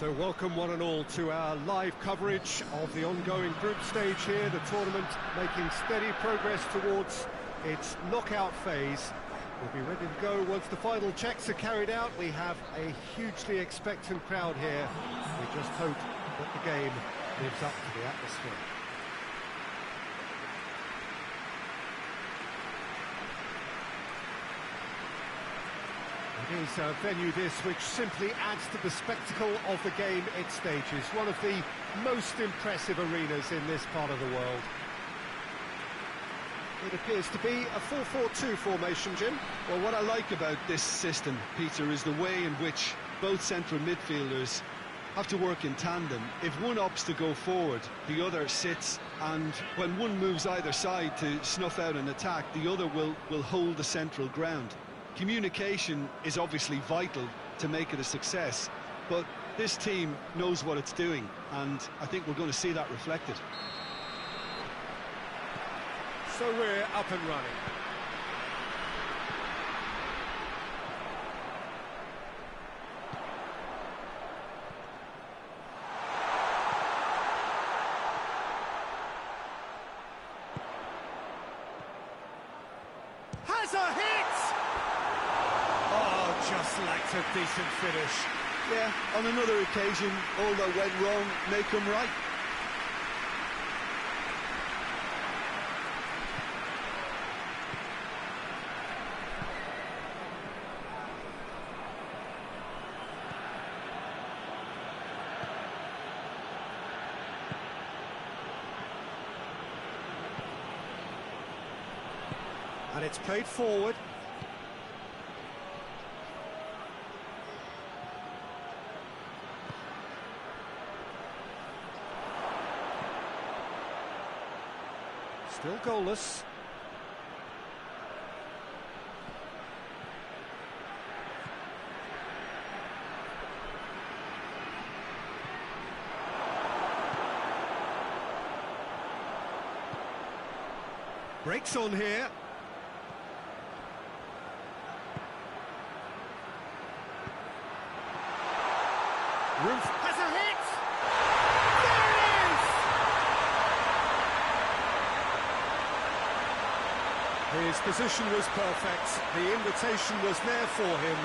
So welcome one and all to our live coverage of the ongoing group stage here, the tournament making steady progress towards its knockout phase. We'll be ready to go once the final checks are carried out. We have a hugely expectant crowd here. We just hope that the game lives up to the atmosphere. It is a venue this which simply adds to the spectacle of the game it stages. One of the most impressive arenas in this part of the world. It appears to be a 4-4-2 formation, Jim. Well, what I like about this system, Peter, is the way in which both central midfielders have to work in tandem. If one opts to go forward, the other sits, and when one moves either side to snuff out an attack, the other will hold the central ground. Communication is obviously vital to make it a success, but this team knows what it's doing, and I think we're going to see that reflected. So we're up and running. Has a hit! Oh, just lacked a decent finish. Yeah, on another occasion, all that went wrong may come right. And it's played forward. Still goalless. Breaks on here. Roof has a hit! There it is! His position was perfect, the invitation was there for him,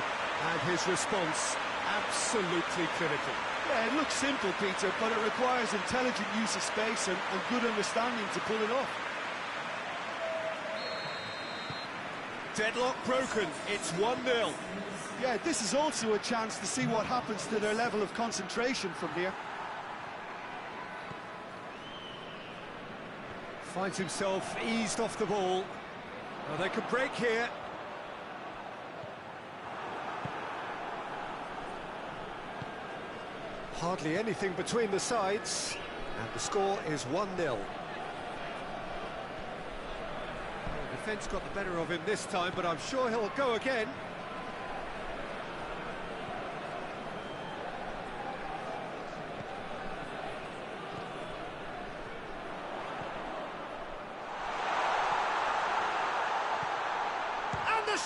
and his response absolutely clinical. Yeah, it looks simple, Peter, but it requires intelligent use of space and good understanding to pull it off. Deadlock broken, it's 1-0. Yeah, this is also a chance to see what happens to their level of concentration from here. Finds himself eased off the ball. Well, they could break here. Hardly anything between the sides, and the score is 1-0. The defence got the better of him this time, but I'm sure he'll go again.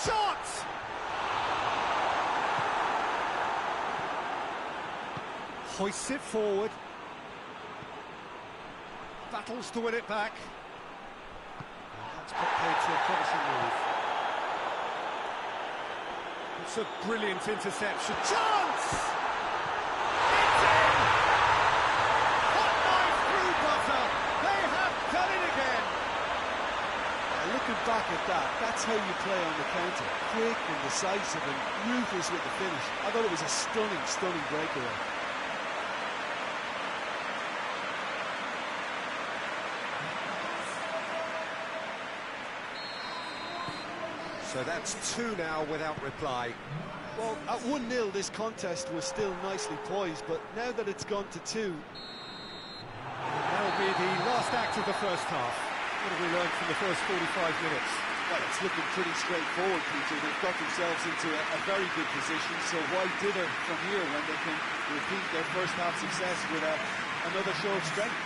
Shot! Hoists it forward. Battles to win it back. That's got paid to a promising move. It's a brilliant interception. Chance! It's in! Hot knife through butter. They have done it again. Looking back at that, that's how you play on the counter. Quick and decisive and ruthless with the finish. I thought it was a stunning, stunning breakaway. So that's 2 now without reply. Well, at 1-0 this contest was still nicely poised, but now that it's gone to 2... That'll be the last act of the first half. What have we learned from the first 45 minutes? Well, it's looking pretty straightforward, Peter. They've got themselves into a very good position, so why dither from here when they can repeat their first half success with another show of strength?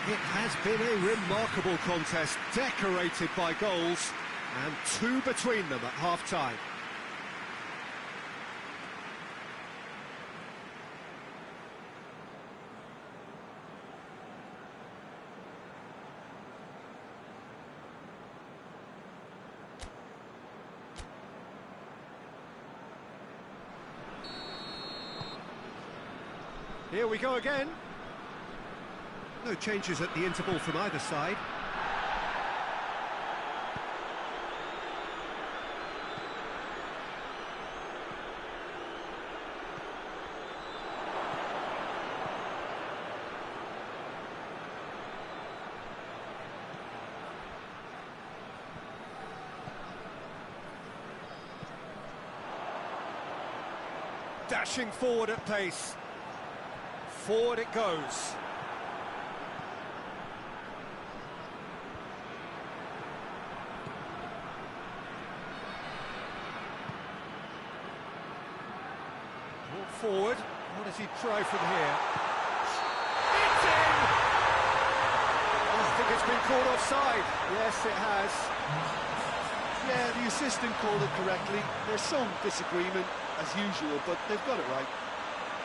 It has been a remarkable contest, decorated by goals, and 2 between them at half-time. Here we go again. No changes at the interval from either side. Dashing forward at pace. Forward it goes. Walk forward. What does he try from here? It's in! Oh, I think it's been called offside. Yes, it has. Yeah, the assistant called it correctly. There's some disagreement, as usual, but they've got it right.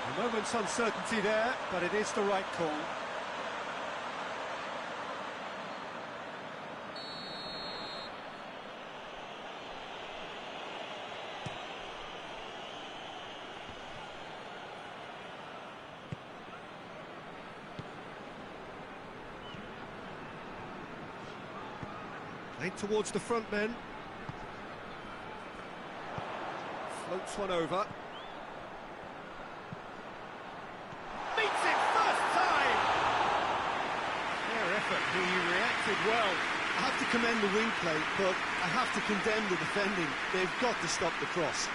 A moment's uncertainty there, but it is the right call. Played towards the front men. Floats one over. Beats it first time! Fair effort, he reacted well. I have to commend the wing play, but I have to condemn the defending. They've got to stop the cross.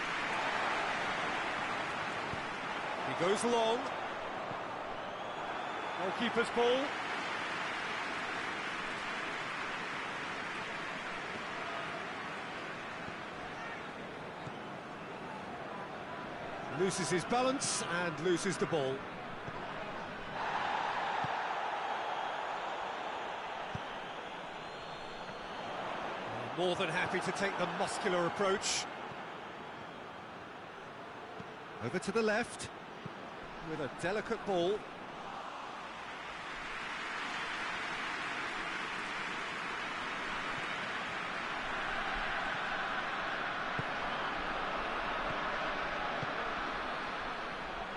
He goes long. Goalkeeper's ball. Loses his balance and loses the ball. More than happy to take the muscular approach. Over to the left with a delicate ball.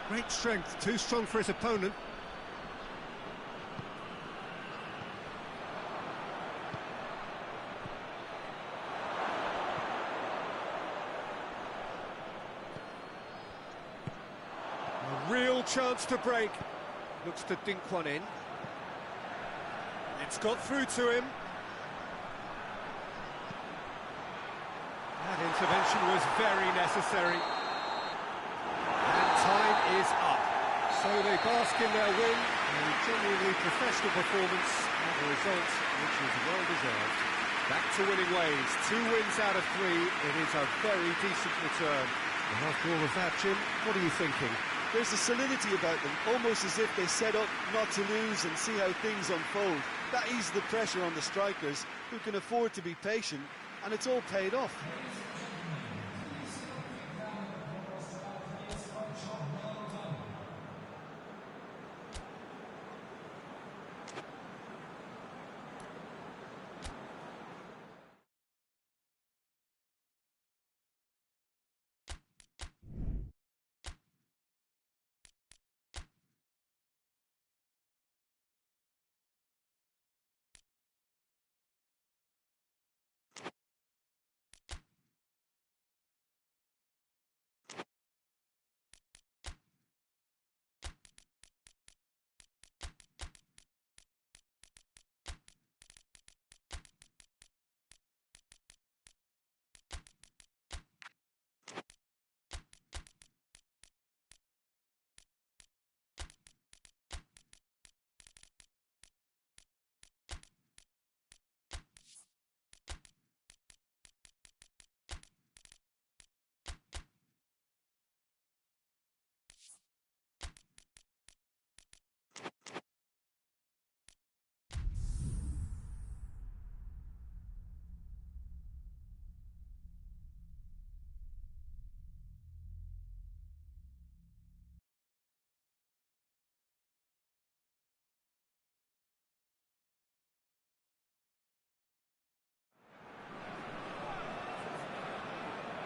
Great strength, too strong for his opponent. A real chance to break. Looks to dink one in. It's got through to him. That intervention was very necessary. Time is up. So they bask in their win, a genuinely professional performance, and a result which is well deserved. Back to winning ways, 2 wins out of 3, it is a very decent return. And after all of that, Jim, what are you thinking? There's a solidity about them, almost as if they set up not to lose and see how things unfold. That eases the pressure on the strikers, who can afford to be patient, and it's all paid off.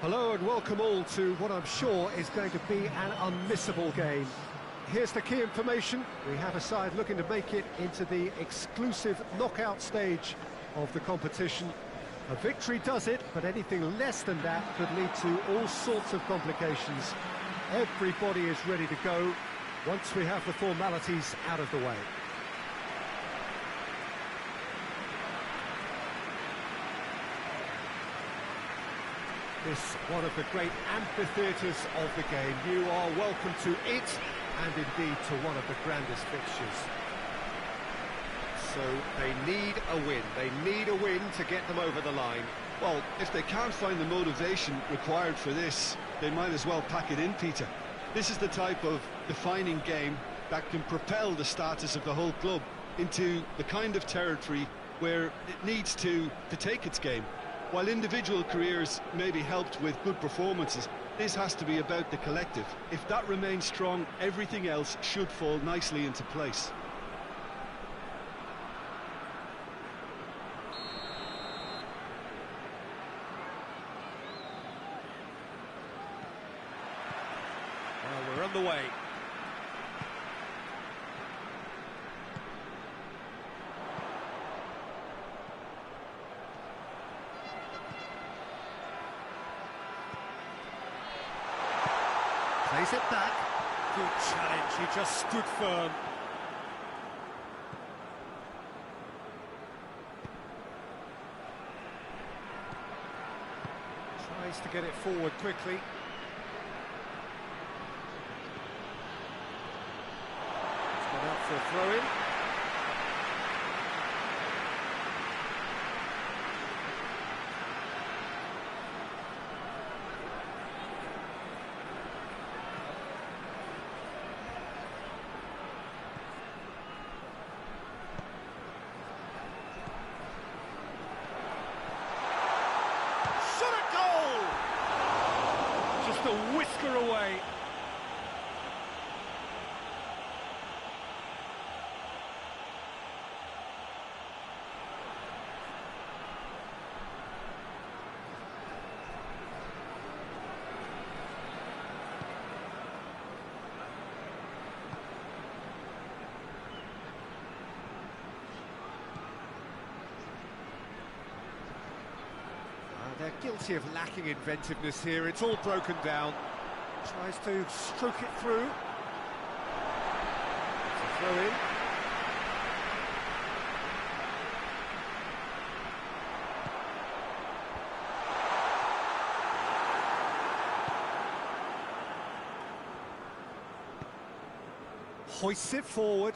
Hello and welcome all to what I'm sure is going to be an unmissable game. here's the key information. We have a side looking to make it into the exclusive knockout stage of the competition. A victory does it, but anything less than that could lead to all sorts of complications. Everybody is ready to go once we have the formalities out of the way. This one of the great amphitheatres of the game. You are welcome to it, and indeed to one of the grandest fixtures. So they need a win. They need a win to get them over the line. Well, if they can't find the motivation required for this, they might as well pack it in, Peter. This is the type of defining game that can propel the status of the whole club into the kind of territory where it needs to take its game. While individual careers may be helped with good performances, this has to be about the collective. If that remains strong, everything else should fall nicely into place. Well, we're on the way. Plays it back. Good challenge, he just stood firm. Tries to get it forward quickly. It's gone out for a throw-in. A whisker away. They're guilty of lacking inventiveness here. It's all broken down. Tries to stroke it through. It's a throw in. Hoists it forward.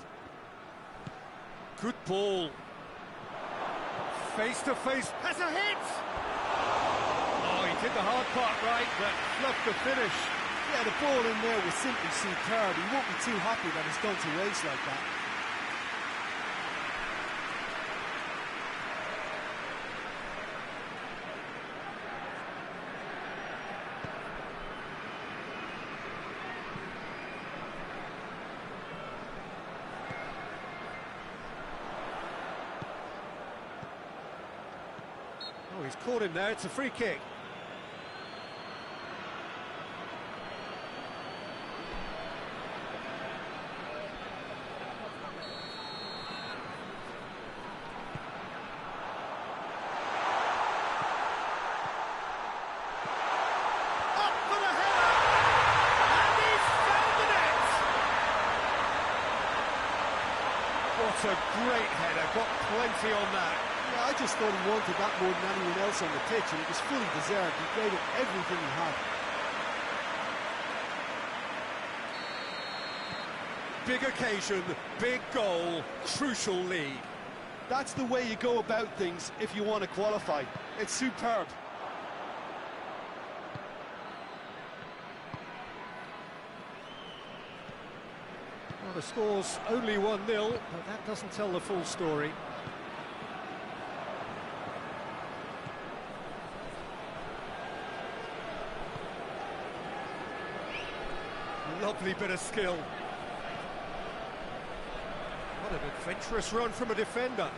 Good ball. Face to face. Has a hit! Did the hard part right, but fluffed the finish. Yeah, the ball in there was simply superb. He won't be too happy that it's gone to waste like that. Oh, he's caught him there. It's a free kick. What a great header, got plenty on that. Yeah, I just thought he wanted that more than anyone else on the pitch, and it was fully deserved. He gave it everything he had. Big occasion, big goal, crucial lead. That's the way you go about things if you want to qualify. It's superb. Well, the score's only 1-0, but that doesn't tell the full story. Lovely bit of skill. What an adventurous run from a defender.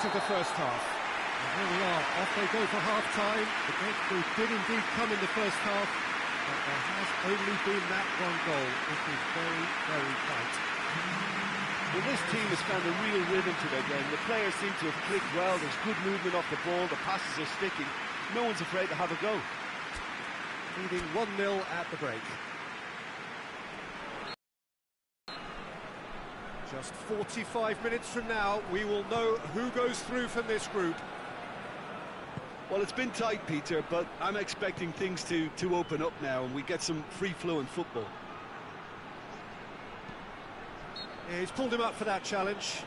of the first half. And here we are, off they go for half-time. The breakthrough did indeed come in the first half, but there has only been that one goal. It is very, very tight. Well, this team has found a real rhythm to their game. The players seem to have clicked well. There's good movement off the ball. The passes are sticking. No one's afraid to have a go. Leading 1-0 at the break. Just 45 minutes from now, we will know who goes through from this group. Well, it's been tight, Peter, but I'm expecting things to open up now and we get some free-flowing football. Yeah, he's pulled him up for that challenge.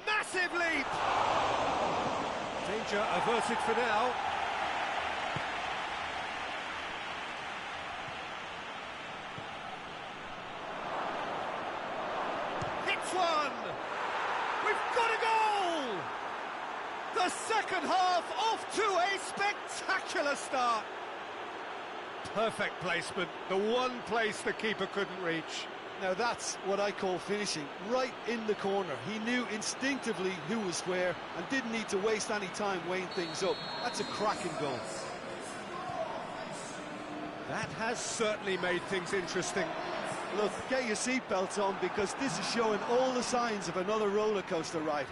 Massive leap! Danger averted for now. Hits one! We've got a goal! The second half off to a spectacular start. Perfect placement, the one place the keeper couldn't reach. Now that's what I call finishing, right in the corner. He knew instinctively who was where and didn't need to waste any time weighing things up. That's a cracking goal. That has certainly made things interesting. Look, get your seatbelts on because this is showing all the signs of another roller coaster ride.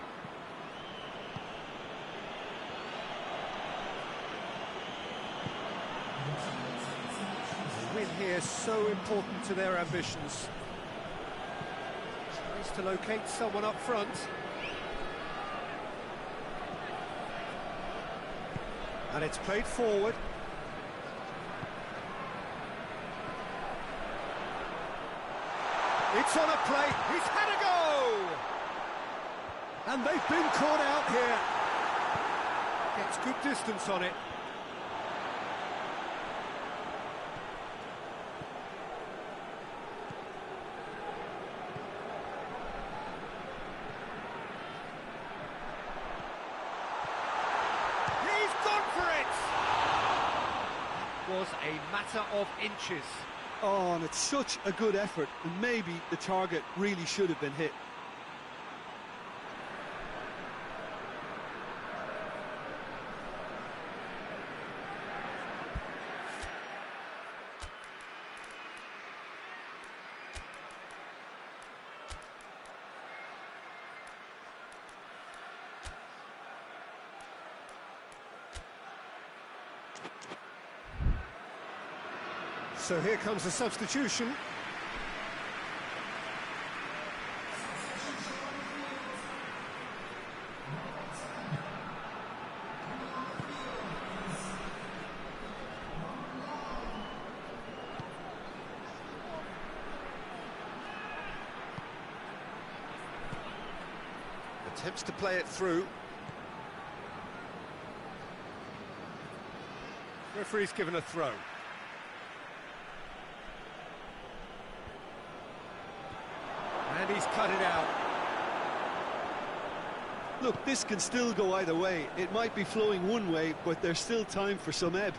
The win here so important to their ambitions. Tries to locate someone up front. And it's played forward. It's on a play, he's had a go! And they've been caught out here. Gets good distance on it. He's gone for it! That was a matter of inches. Oh, and it's such a good effort, and maybe the target really should have been hit. So here comes the substitution. Attempts to play it through. Referee's given a throw. And he's cut it out. Look, this can still go either way. It might be flowing one way, but there's still time for some ebb.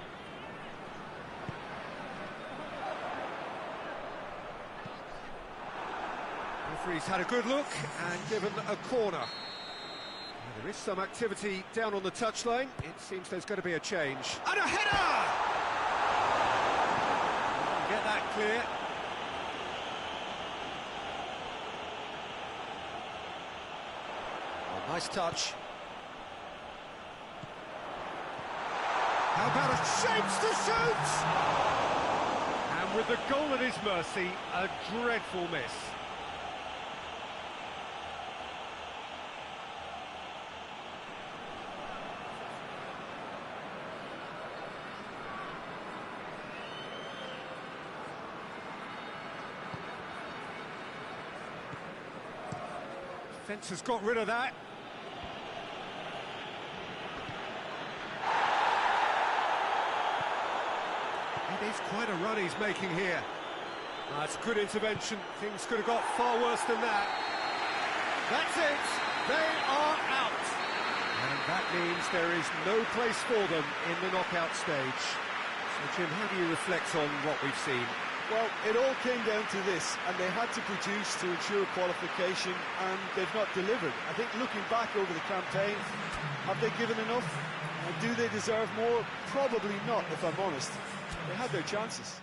Referee's had a good look and given a corner. There is some activity down on the touchline. It seems there's going to be a change. And a header! Get that clear. Oh, nice touch. How about a chance to shoot? And with the goal at his mercy, a dreadful miss. Defence has got rid of that. It is quite a run he's making here. That's good intervention. Things could have got far worse than that. That's it. They are out. And that means there is no place for them in the knockout stage. So, Jim, how do you reflect on what we've seen? Well, it all came down to this, and they had to produce to ensure qualification, and they've not delivered. I think looking back over the campaign, have they given enough? And do they deserve more? Probably not, if I'm honest. They had their chances.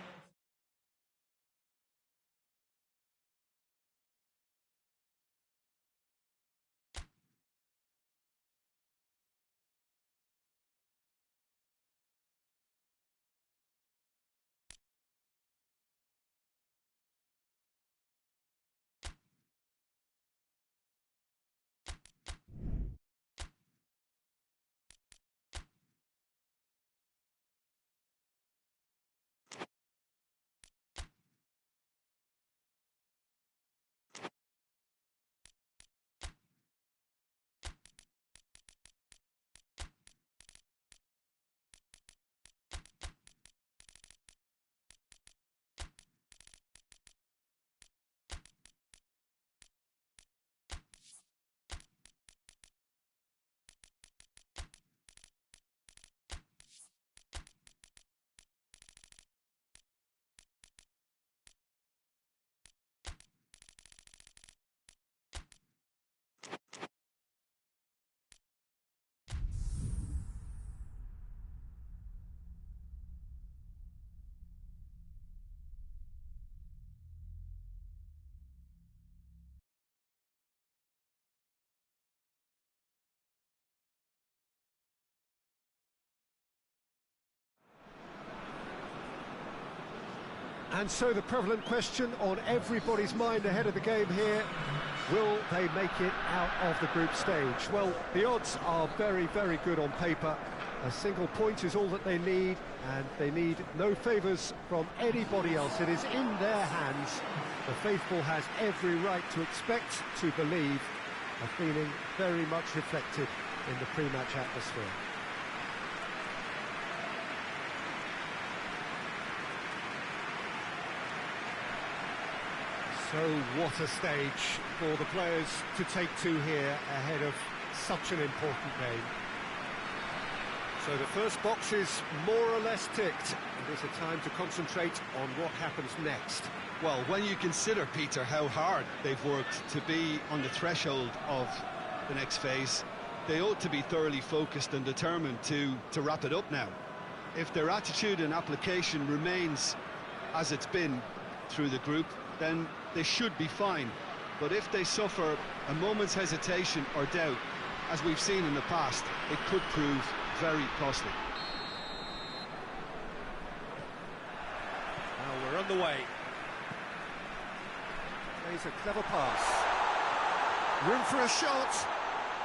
And so the prevalent question on everybody's mind ahead of the game here, will they make it out of the group stage? Well, the odds are very, very good on paper. A single point is all that they need, and they need no favours from anybody else. It is in their hands. The faithful has every right to expect, to believe, a feeling very much reflected in the pre-match atmosphere. So what a stage for the players to take to here ahead of such an important game. So the first box is more or less ticked. It is a time to concentrate on what happens next. Well, when you consider, Peter, how hard they've worked to be on the threshold of the next phase, they ought to be thoroughly focused and determined to wrap it up now. If their attitude and application remains as it's been through the group, then they should be fine. But if they suffer a moment's hesitation or doubt, as we've seen in the past, it could prove very costly. Well, we're on the way. Plays a clever pass. Room for a shot.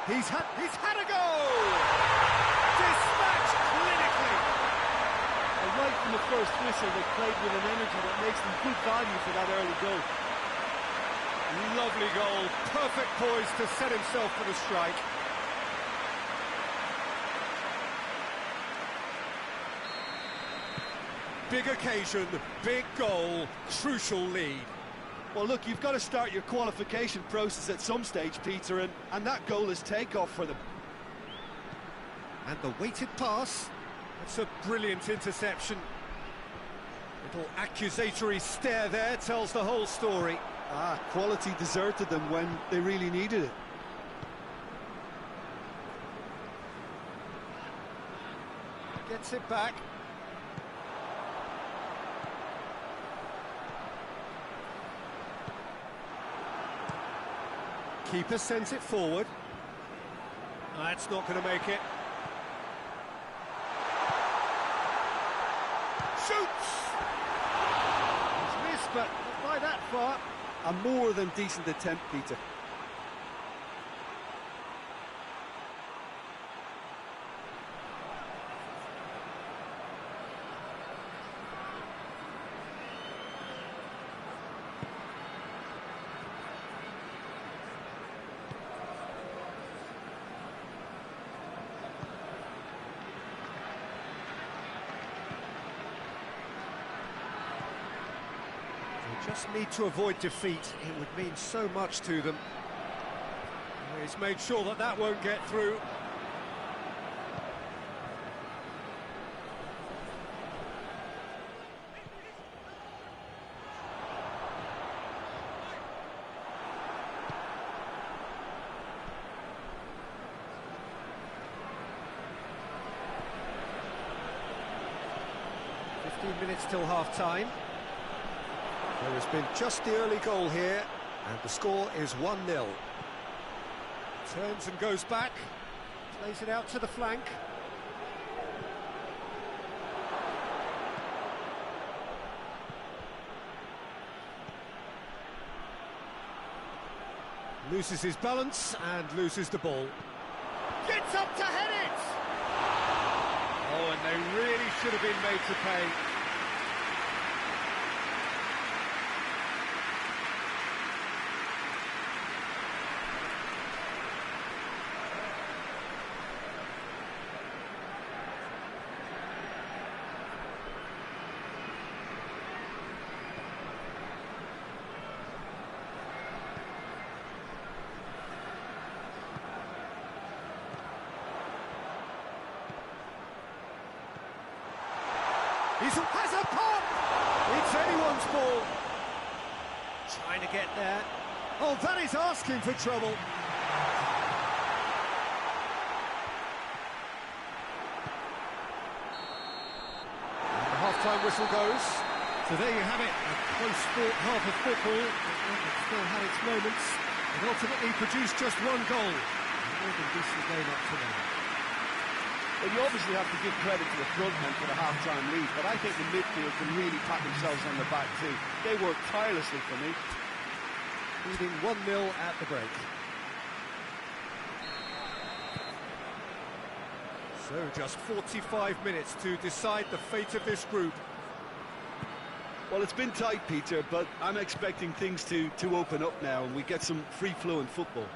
He's had a goal! Dispatched clinically! And right from the first whistle, they played with an energy that makes them good value for that early goal. Lovely goal, perfect poise to set himself for the strike. Big occasion, big goal, crucial lead. Well, look, you've got to start your qualification process at some stage, Peter, and that goal is takeoff for them. And the weighted pass, that's a brilliant interception. Little accusatory stare there tells the whole story. Quality deserted them when they really needed it. Gets it back. Keeper sends it forward. That's not going to make it. Shoots! He's missed, but not by that far. A more than decent attempt, Peter. Just need to avoid defeat. It would mean so much to them. He's made sure that that won't get through. minutes till half-time. There has been just the early goal here, and the score is 1-0. Turns and goes back, plays it out to the flank. Loses his balance and loses the ball. Gets up to head it! Oh, and they really should have been made to pay. He has a pop! It's anyone's ball. Trying to get there. Oh, that is asking for trouble. And the half-time whistle goes. So there you have it, a close-fought half of football. It still had its moments. It ultimately produced just one goal. More than decent game up to now. Well, you obviously have to give credit to the front men for the half-time lead, but I think the midfield can really pat themselves on the back too. They worked tirelessly for me. Leading 1-0 at the break. So just 45 minutes to decide the fate of this group. Well, it's been tight, Peter, but I'm expecting things to open up now and we get some free-flowing football.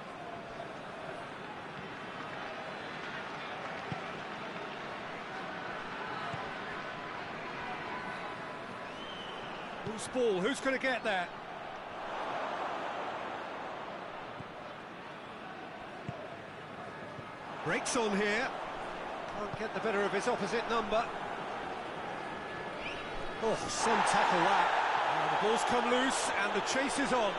Whose ball? Who's going to get there? Breaks on here. Can't get the better of his opposite number. Oh, some tackle that. And the ball's come loose and the chase is on.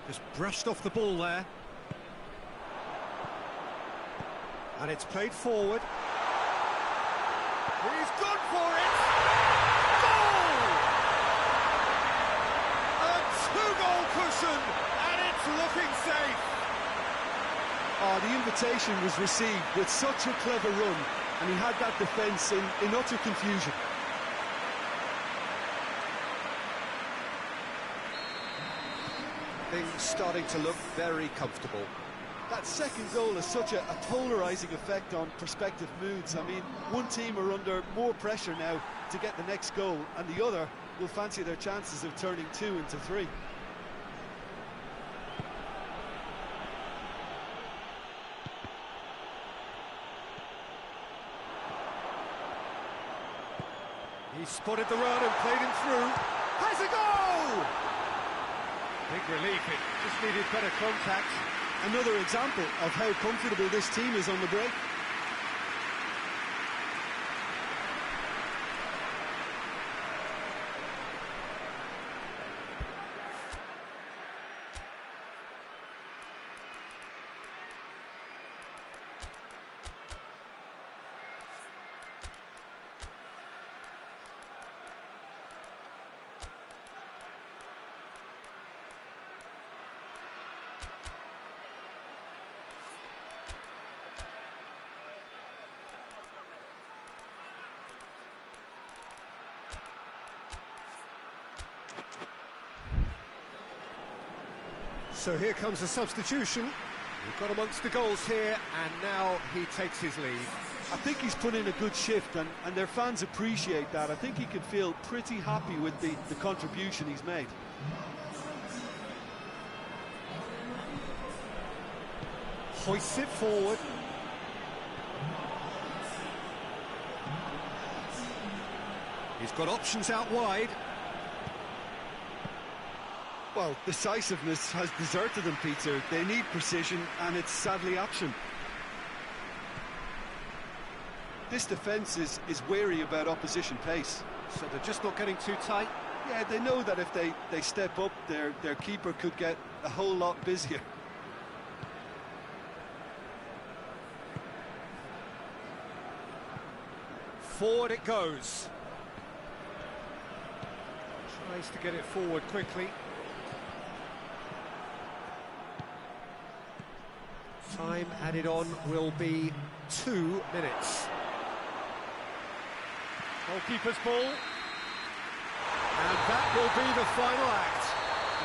Just brushed off the ball there. And it's played forward. He's gone for it! Goal! A two-goal cushion, and it's looking safe. Oh, the invitation was received with such a clever run, and he had that defence in utter confusion. Things starting to look very comfortable. That second goal has such a polarising effect on prospective moods. I mean, one team are under more pressure now to get the next goal, and the other will fancy their chances of turning 2 into 3. He spotted the run and played him through. Has a goal! Big relief, it just needed better contact. Another example of how comfortable this team is on the break. So here comes a substitution. We've got amongst the goals here, and now he takes his lead. I think he's put in a good shift, and their fans appreciate that. I think he can feel pretty happy with the contribution he's made. Hoists it forward. He's got options out wide. Well, decisiveness has deserted them, Peter. They need precision, and it's sadly absent. This defence is wary about opposition pace. So they're just not getting too tight. Yeah, they know that if they step up, their keeper could get a whole lot busier. Forward it goes. Tries to get it forward quickly. Time added on will be 2 minutes. Goalkeeper's ball. And that will be the final act.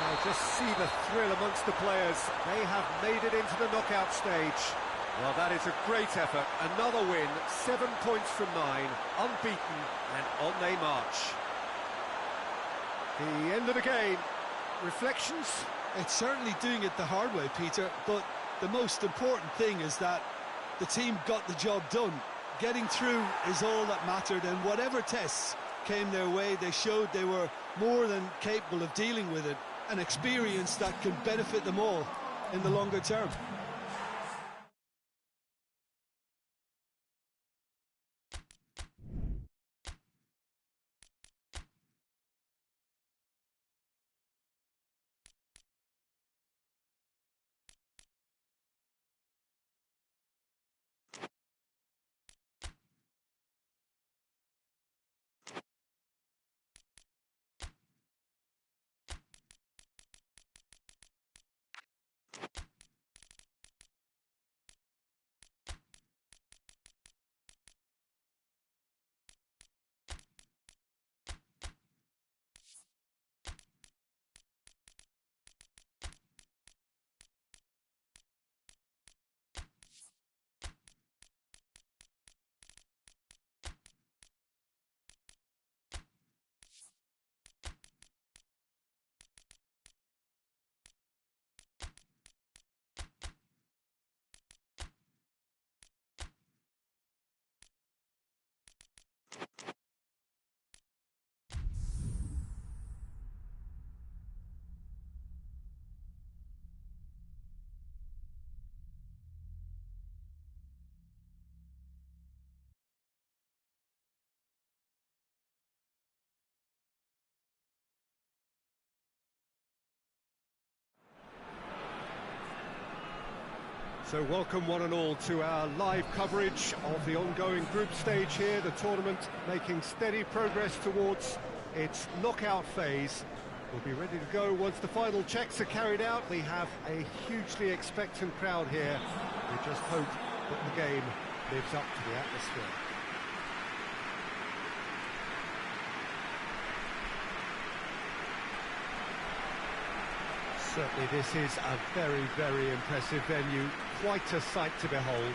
Now just see the thrill amongst the players. They have made it into the knockout stage. Well, that is a great effort. Another win, 7 points from 9, unbeaten and on they march. The end of the game. Reflections? It's certainly doing it the hard way, Peter, but the most important thing is that the team got the job done. Getting through is all that mattered, and whatever tests came their way, they showed they were more than capable of dealing with it, an experience that can benefit them all in the longer term. So welcome one and all to our live coverage of the ongoing group stage here, the tournament making steady progress towards its knockout phase. We'll be ready to go once the final checks are carried out. We have a hugely expectant crowd here. We just hope that the game lives up to the atmosphere. Certainly this is a very, very impressive venue. Quite a sight to behold.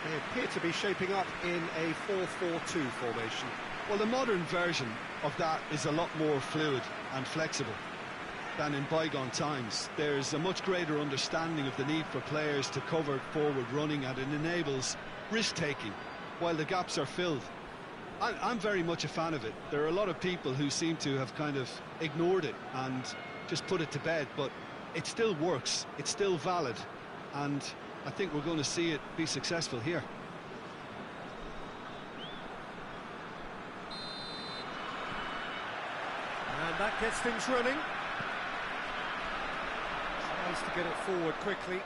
They appear to be shaping up in a 4-4-2 formation. Well, the modern version of that is a lot more fluid and flexible than in bygone times. There's a much greater understanding of the need for players to cover forward running, and it enables risk-taking while the gaps are filled. I'm very much a fan of it. There are a lot of people who seem to have kind of ignored it and just put it to bed, but it still works, it's still valid, and I think we're going to see it be successful here. And that gets things running. Tries to get it forward quickly.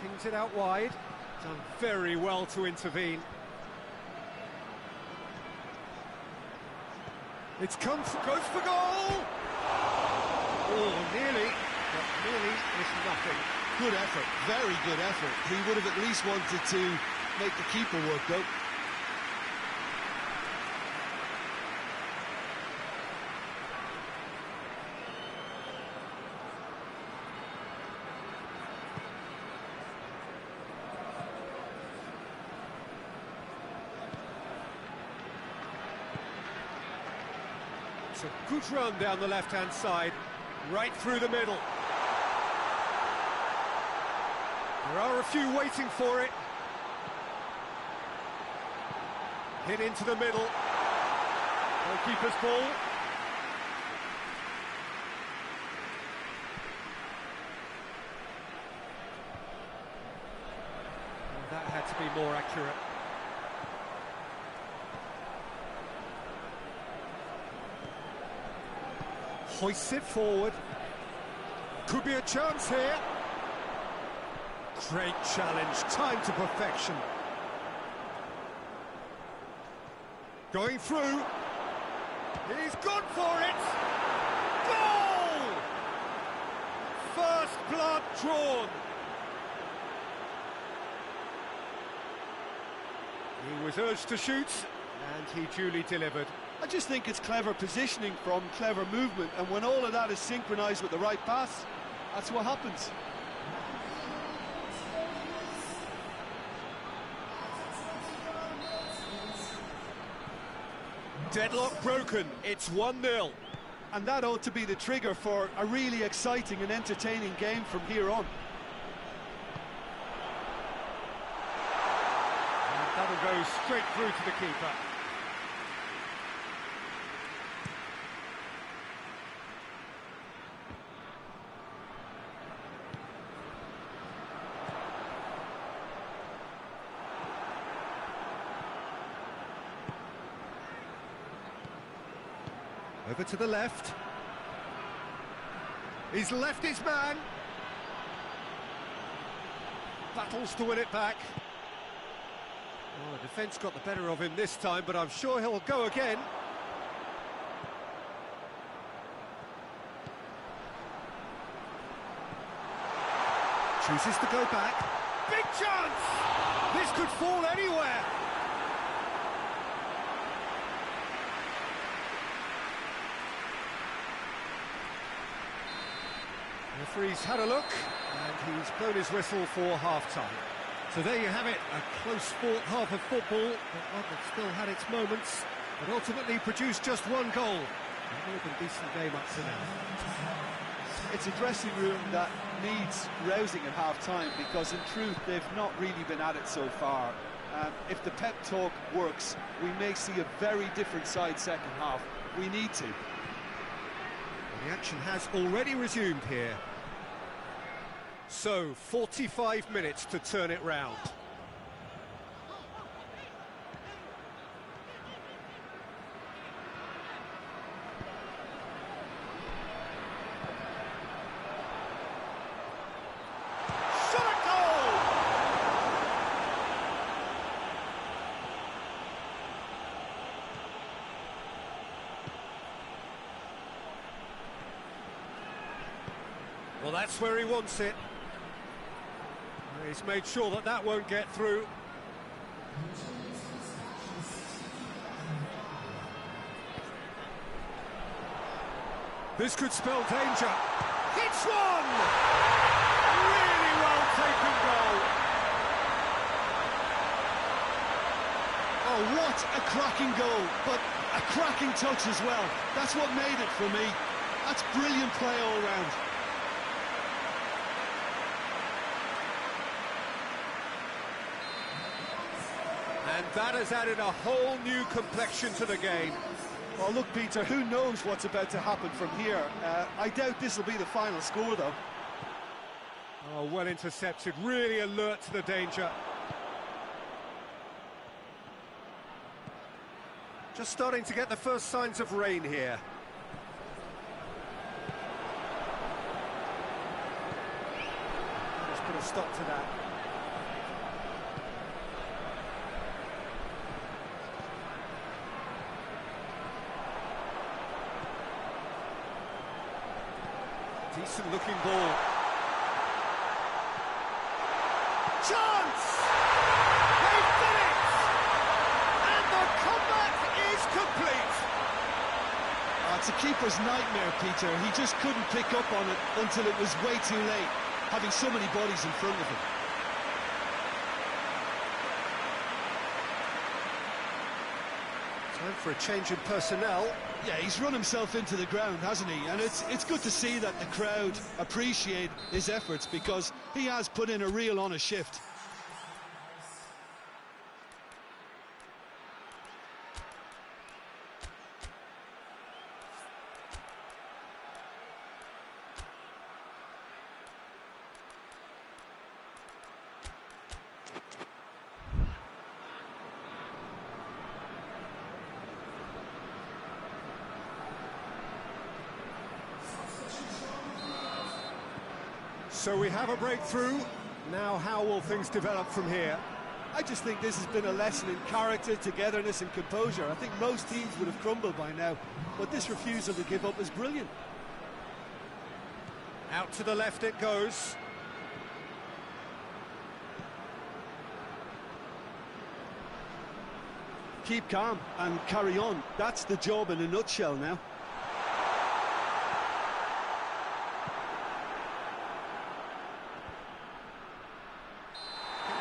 Tings it out wide. Done very well to intervene. It's come for, goes for goal! Oh, nearly, but nearly is nothing. Good effort, very good effort. He would have at least wanted to make the keeper work, though. It's a good run down the left-hand side, right through the middle. There are a few waiting for it. Hit into the middle. Goalkeeper's ball. That had to be more accurate. Hoists it forward. Could be a chance here. Great challenge, time to perfection. Going through. He's gone for it. Goal! First blood drawn. He was urged to shoot, and he duly delivered. I just think it's clever positioning from clever movement, and when all of that is synchronised with the right pass, that's what happens. Deadlock broken, it's 1-0. And that ought to be the trigger for a really exciting and entertaining game from here on. And that'll go straight through to the keeper. Over to the left. He's left his man. Battles to win it back. Oh, the defence got the better of him this time, but I'm sure he'll go again. Chooses to go back. Big chance! This could fall anywhere. The referee's had a look, and he's blown his whistle for half-time. So there you have it, a close-fought half of football, but one that still had its moments, but ultimately produced just one goal. A more than decent game up to now. It's a dressing room that needs rousing at half-time, because in truth they've not really been at it so far. If the pep talk works, we may see a very different side second half. We need to. The action has already resumed here. So, 45 minutes to turn it round. Shot at goal! Well, that's where he wants it. He's made sure that that won't get through. This could spell danger. Hits one! Really well taken goal. Oh, what a cracking goal, but a cracking touch as well. That's what made it for me. That's brilliant play all round. And that has added a whole new complexion to the game. Well, look, Peter, who knows what's about to happen from here? I doubt this will be the final score, though. Oh, well intercepted, really alert to the danger. Just starting to get the first signs of rain here. Let's put a stop to that. Decent looking ball. Chance! They've done it! And the comeback is complete. It's a keeper's nightmare, Peter. He just couldn't pick up on it until it was way too late, having so many bodies in front of him. Time for a change in personnel. Yeah, he's run himself into the ground, hasn't he? And it's good to see that the crowd appreciate his efforts, because he has put in a real honest shift. So we have a breakthrough. Now how will things develop from here? I just think this has been a lesson in character, togetherness and composure. I think most teams would have crumbled by now, but this refusal to give up is brilliant. Out to the left it goes. Keep calm and carry on. That's the job in a nutshell now.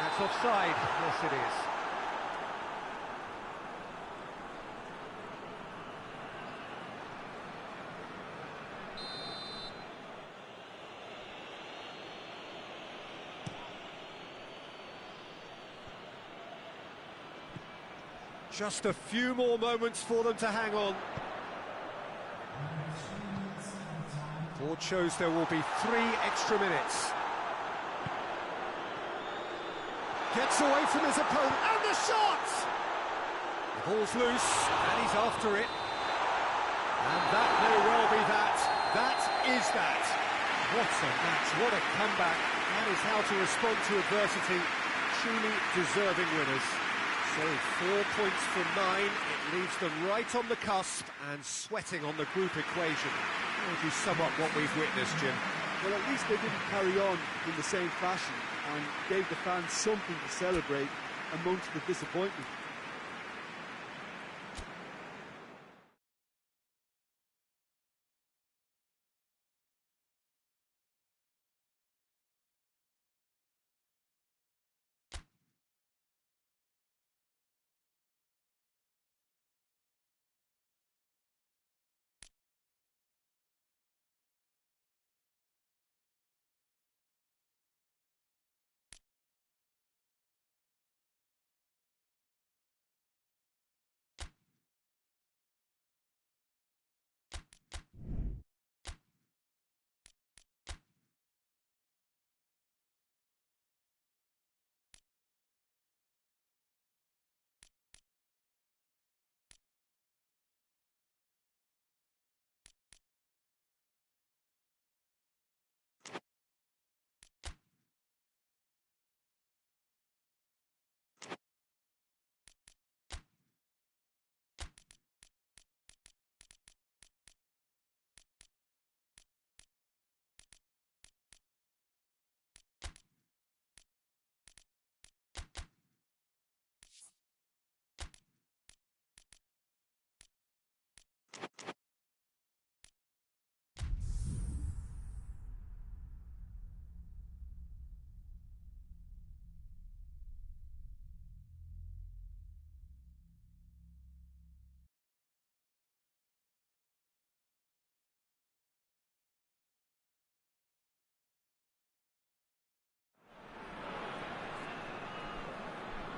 That's offside. Yes, it is. Just a few more moments for them to hang on. Board shows there will be 3 extra minutes. Gets away from his opponent, and the shot! The ball's loose, and he's after it. And that may well be that. That is that. What a match, what a comeback. That is how to respond to adversity. Truly deserving winners. So 4 points from 9, it leaves them right on the cusp and sweating on the group equation. How would you sum up what we've witnessed, Jim? Well, at least they didn't carry on in the same fashion and gave the fans something to celebrate amongst the disappointment.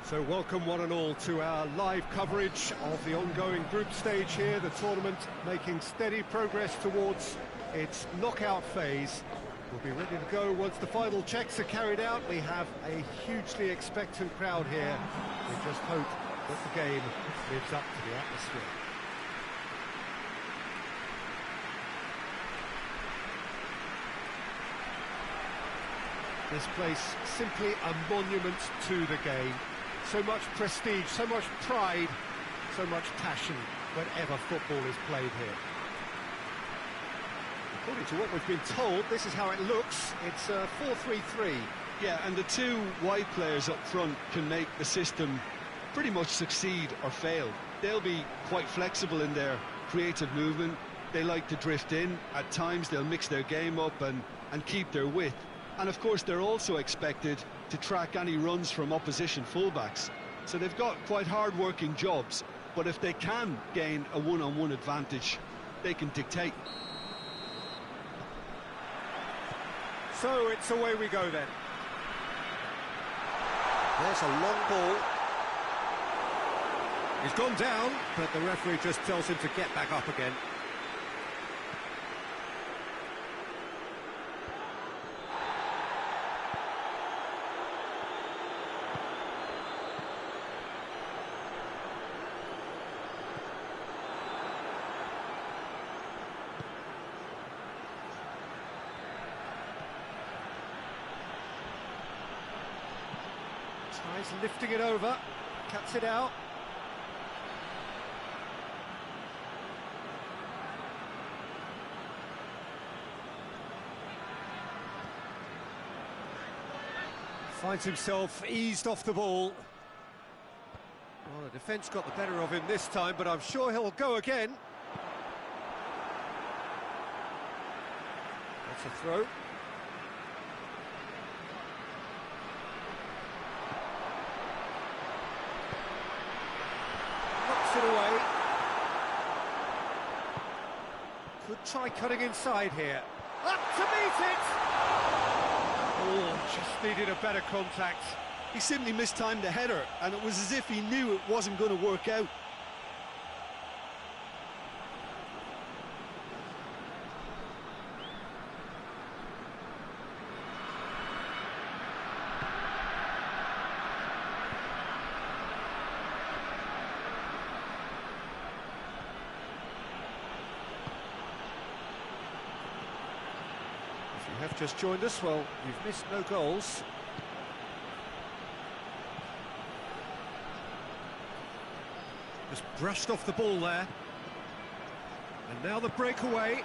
So welcome one and all to our live coverage of the ongoing group stage here, the tournament making steady progress towards its knockout phase. We'll be ready to go once the final checks are carried out. We have a hugely expectant crowd here. We just hope that the game lives up to the atmosphere. This place simply a monument to the game. So much prestige, so much pride, so much passion whenever football is played here. According to what we've been told, this is how it looks. It's 4-3-3. Yeah, and the 2 wide players up front can make the system pretty much succeed or fail. They'll be quite flexible in their creative movement. They like to drift in. At times they'll mix their game up and keep their width. And of course they're also expected to track any runs from opposition fullbacks. So they've got quite hard-working jobs, but if they can gain a one-on-one advantage, they can dictate. So it's away we go then. There's a long ball. He's gone down, but the referee just tells him to get back up again. Tries lifting it over, cuts it out. Finds himself eased off the ball. Well, the defence got the better of him this time, but I'm sure he'll go again. That's a throw. Knocks it away. Could try cutting inside here. Up to meet it! Oh, just needed a better contact. He simply mistimed the header, and it was as if he knew it wasn't going to work out. Have just joined us, well, you've missed no goals. Just brushed off the ball there. And now the breakaway.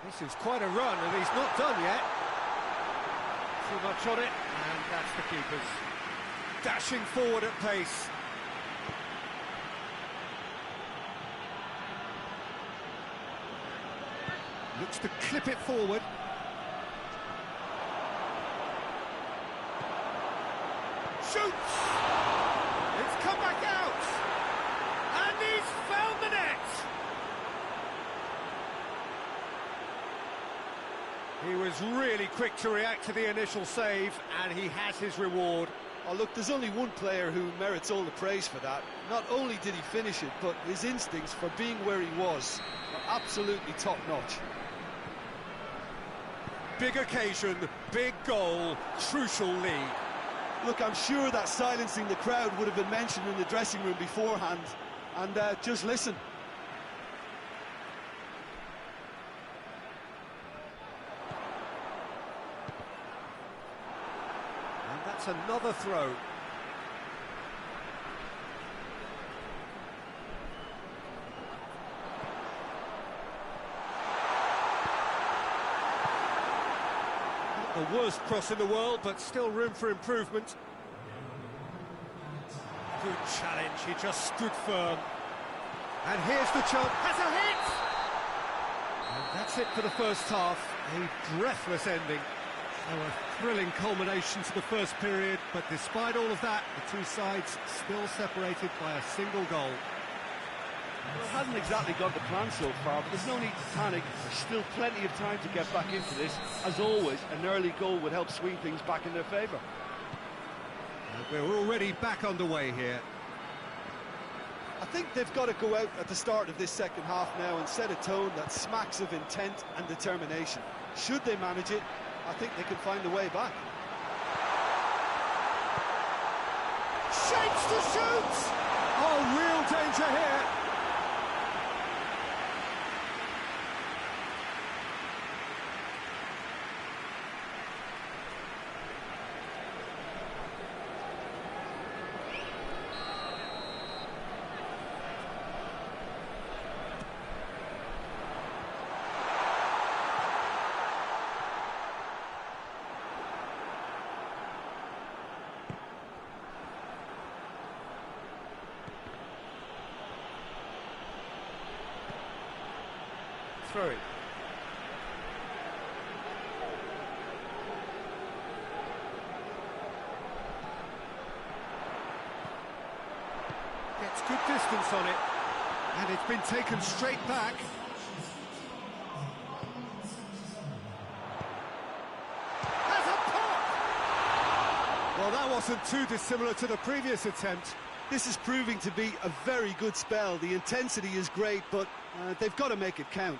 This is quite a run, and he's not done yet. Too much on it, and that's the keeper's. Dashing forward at pace. Looks to clip it forward. Shoots! It's come back out! And he's found the net! He was really quick to react to the initial save, and he has his reward. Oh, look, there's only one player who merits all the praise for that. Not only did he finish it, but his instincts for being where he was are absolutely top-notch. Big occasion, big goal, crucial lead. Look, I'm sure that silencing the crowd would have been mentioned in the dressing room beforehand. And just listen. And that's another throw. The worst cross in the world, but still room for improvement. Good challenge, he just stood firm. And here's the chance, has a hit! And that's it for the first half, a breathless ending. There were thrilling culmination to the first period, but despite all of that, the two sides still separated by a single goal. Well, it hasn't exactly got the plan so far, but there's no need to panic. There's still plenty of time to get back into this. As always, an early goal would help swing things back in their favour. We're already back underway here. I think they've got to go out at the start of this second half now and set a tone that smacks of intent and determination. Should they manage it, I think they can find a way back. Shapes to shoot! Oh, real danger here. Throw it. Gets good distance on it, and it's been taken straight back. Has a pop! Well, that wasn't too dissimilar to the previous attempt. This is proving to be a very good spell. The intensity is great, but they've got to make it count.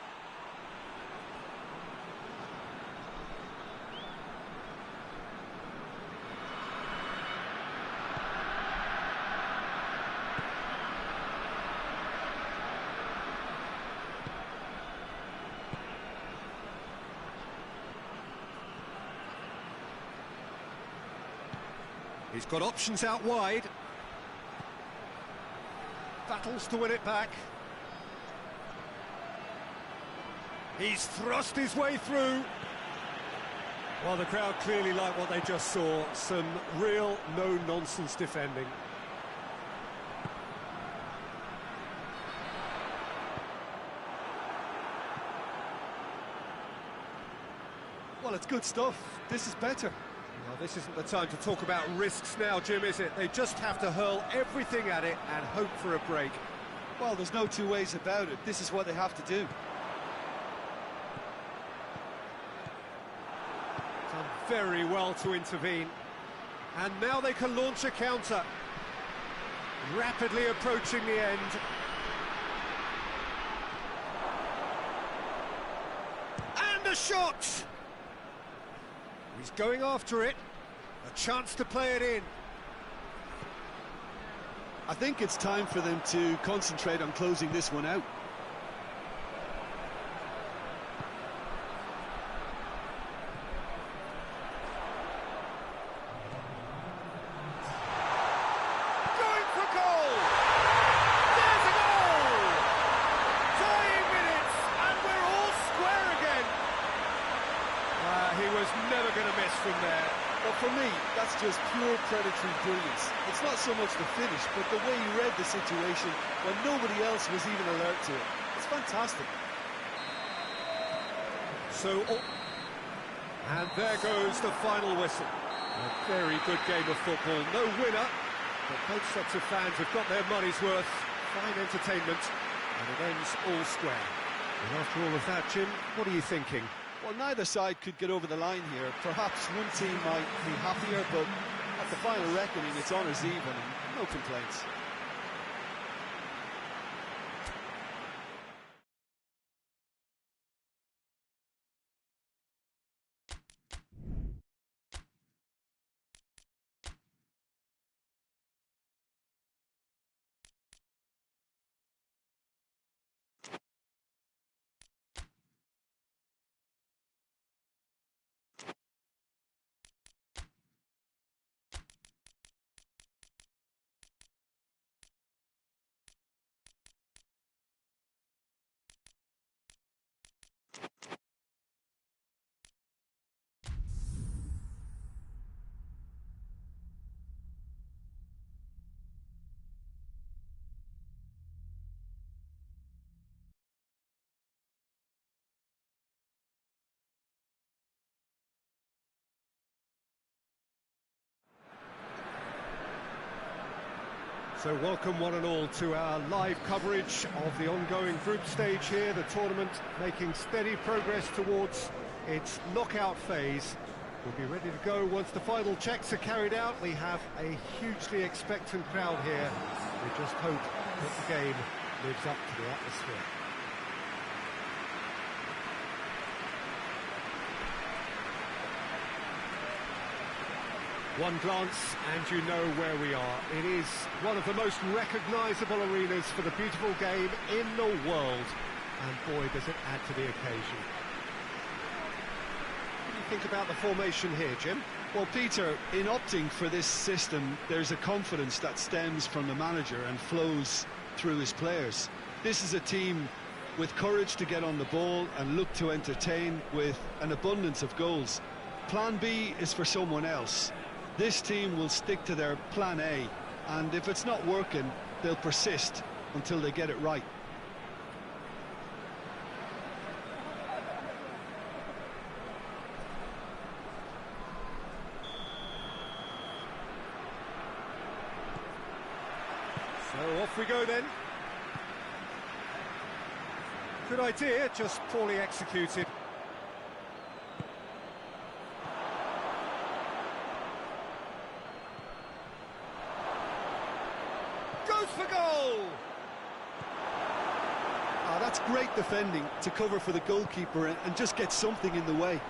He's got options out wide. Battles to win it back. He's thrust his way through. Well, the crowd clearly like what they just saw. Some real no-nonsense defending. Well, it's good stuff. This is better. Well, this isn't the time to talk about risks now, Jim, is it? They just have to hurl everything at it and hope for a break. Well, there's no two ways about it. This is what they have to do. Done very well to intervene. And now they can launch a counter. Rapidly approaching the end. And a shot! He's going after it. A chance to play it in. I think it's time for them to concentrate on closing this one out. Going for goal! There's a goal! Dying minutes, and we're all square again. He was never going to miss from there. But for me, that's just pure predatory brilliance. It's not so much the finish, but the way he read the situation when nobody else was even alert to it. It's fantastic. And there goes the final whistle. A very good game of football. No winner, but both sets of fans have got their money's worth. Fine entertainment, and it ends all square. And after all of that, Jim, what are you thinking? Well, neither side could get over the line here. Perhaps one team might be happier, but at the final reckoning, it's honours even, and no complaints. So welcome one and all to our live coverage of the ongoing group stage here, the tournament making steady progress towards its knockout phase. We'll be ready to go once the final checks are carried out. We have a hugely expectant crowd here. We just hope that the game lives up to the atmosphere. One glance and you know where we are. It is one of the most recognisable arenas for the beautiful game in the world. And boy, does it add to the occasion. What do you think about the formation here, Jim? Well, Peter, in opting for this system, there's a confidence that stems from the manager and flows through his players. This is a team with courage to get on the ball and look to entertain with an abundance of goals. Plan B is for someone else. This team will stick to their plan A, and if it's not working, they'll persist until they get it right. So off we go then. Good idea, just poorly executed. For goal! That's great defending to cover for the goalkeeper and just get something in the way.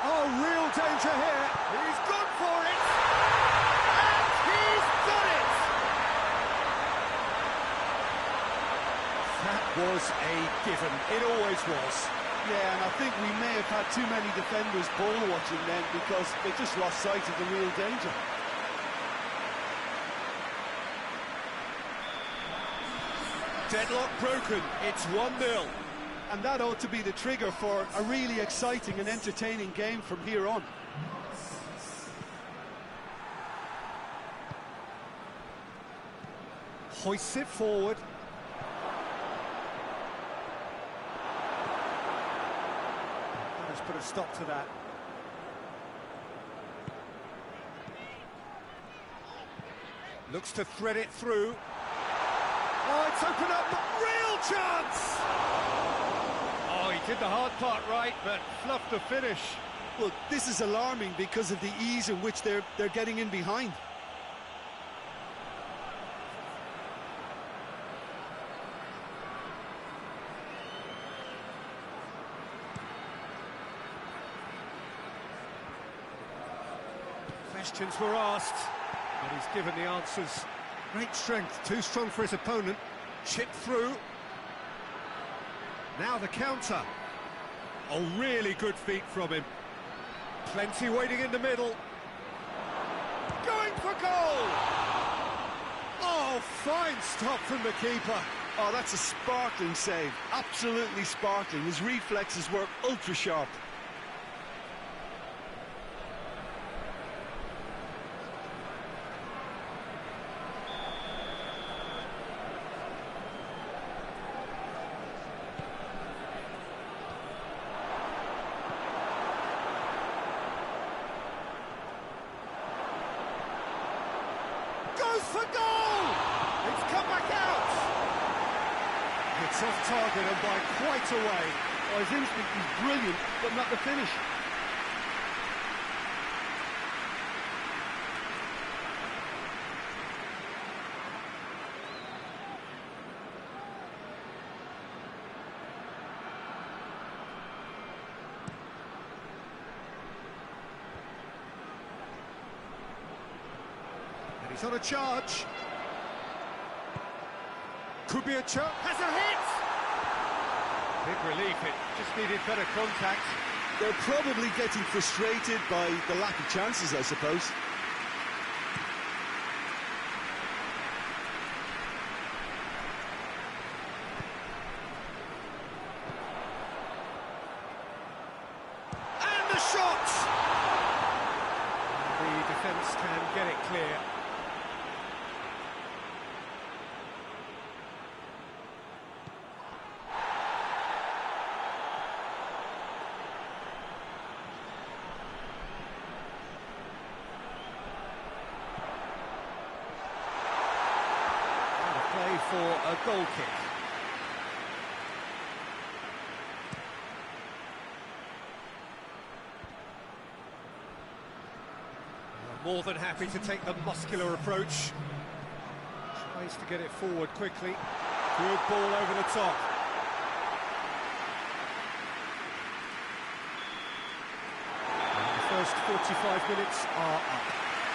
Oh, real danger here. He's gone for it. And he's done it. That was a given. It always was. Yeah, and I think we may have had too many defenders ball watching then because they just lost sight of the real danger. Deadlock broken, it's 1-0. And that ought to be the trigger for a really exciting and entertaining game from here on. Hoists it forward. Let's put a stop to that. Looks to thread it through. Oh, it's opened up, real chance! Oh, he did the hard part right, but fluffed the finish. Well, this is alarming because of the ease in which they're getting in behind. Questions were asked, but he's given the answers. Great strength, too strong for his opponent. Chip through. Now the counter. Oh, really good feet from him. Plenty waiting in the middle. Going for goal! Oh, fine stop from the keeper. Oh, that's a sparkling save. Absolutely sparkling. His reflexes were ultra sharp. For goal! It's come back out! It's off target and by quite a way. Oh, his instinct is brilliant, but not the finish. He's on a charge. Could be a chance. Has a hit! Big relief, it just needed better contact. They're probably getting frustrated by the lack of chances, I suppose. And the shot! The defence can get it clear. For a goal kick. More than happy to take the muscular approach. Tries to get it forward quickly. Good ball over the top. And the first 45 minutes are up.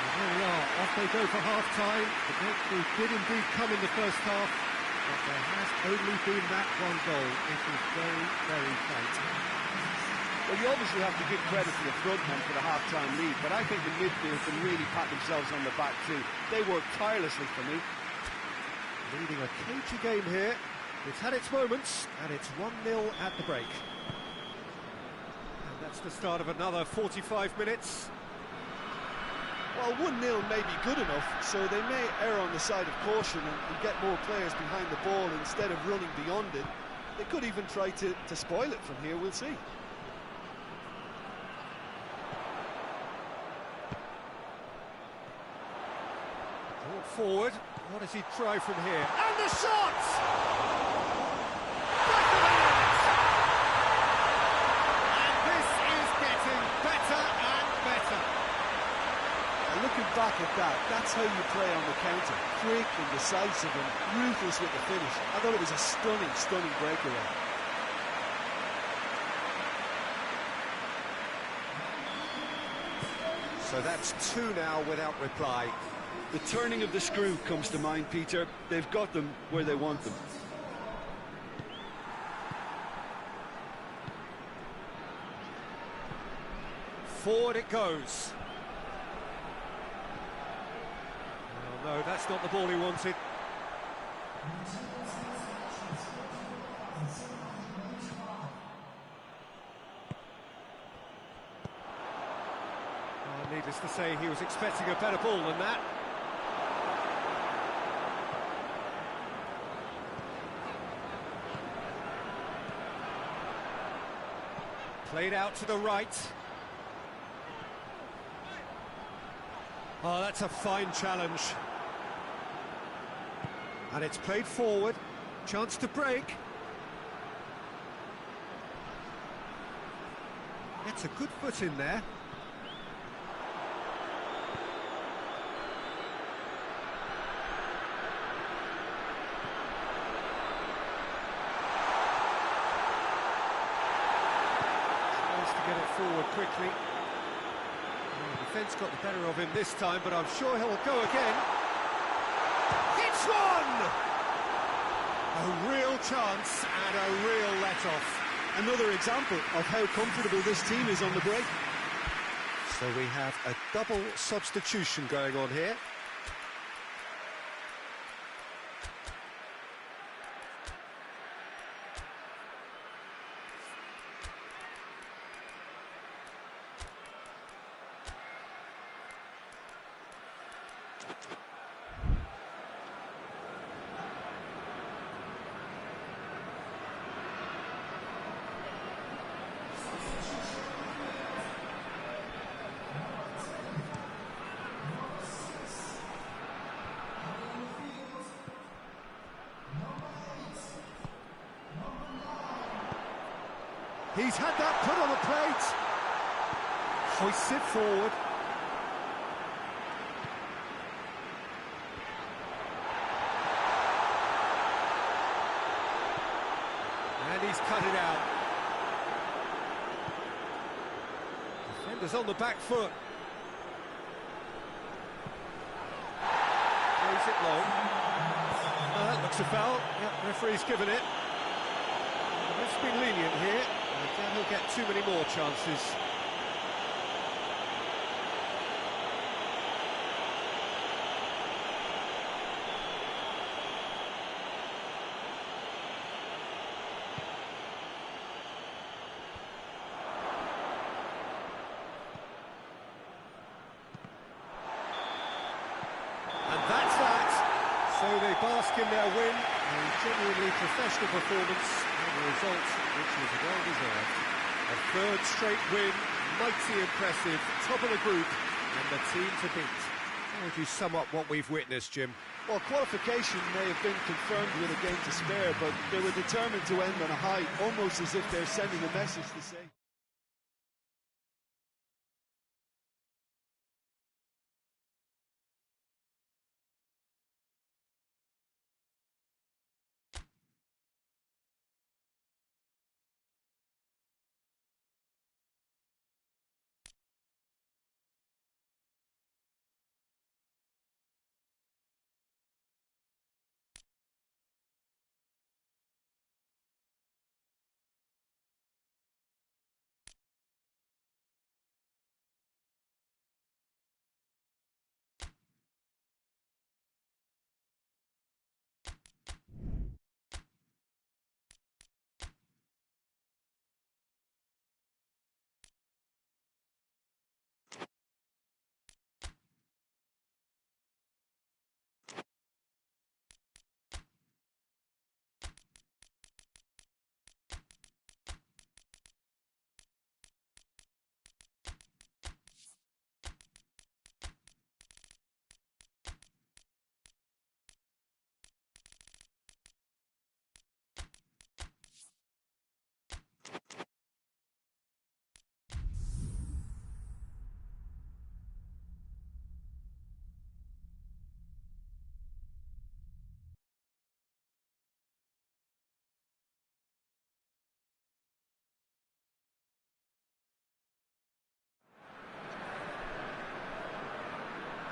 And there we are, off they go for half-time. The breakthrough did indeed come in the first half, but there has only been that one goal. It is very, very tight. Well, you obviously have to give credit to the front men for the half-time lead, but I think the midfield can really pat themselves on the back too. They work tirelessly for me. Leading a cagey game here. It's had its moments, and it's 1-0 at the break. And that's the start of another 45 minutes. Well, 1-0 may be good enough, so they may err on the side of caution and get more players behind the ball instead of running beyond it. They could even try to spoil it from here, we'll see. Brought forward, what does he try from here? And the shot! And this is getting better and better. Looking back at that, that's how you play on the counter. Quick and decisive and ruthless with the finish. I thought it was a stunning, stunning breakaway. So that's 2 now without reply. The turning of the screw comes to mind, Peter. They've got them where they want them. Forward it goes. Oh, no, that's not the ball he wanted. Oh, needless to say, he was expecting a better ball than that. Played out to the right. Oh, that's a fine challenge. And it's played forward. Chance to break. Gets a good foot in there. Get it forward quickly. The defence got the better of him this time, but I'm sure he'll go again. It's one! A real chance and a real let-off. Another example of how comfortable this team is on the break. So we have a double substitution going on here. He's had that put on a plate. Hoists it forward. And he's cut it out. Defender's on the back foot. Plays it long. Oh, that looks a foul. Yep, referee's given it. It's been lenient here. And he'll get too many more chances. And that's that. So they bask in their win. A genuinely professional performance, and the result, which was well-deserved. A third straight win, mighty impressive, top of the group, and the team to beat. How would you sum up what we've witnessed, Jim? Well, qualification may have been confirmed with a game to spare, but they were determined to end on a high, almost as if they're sending a message to say...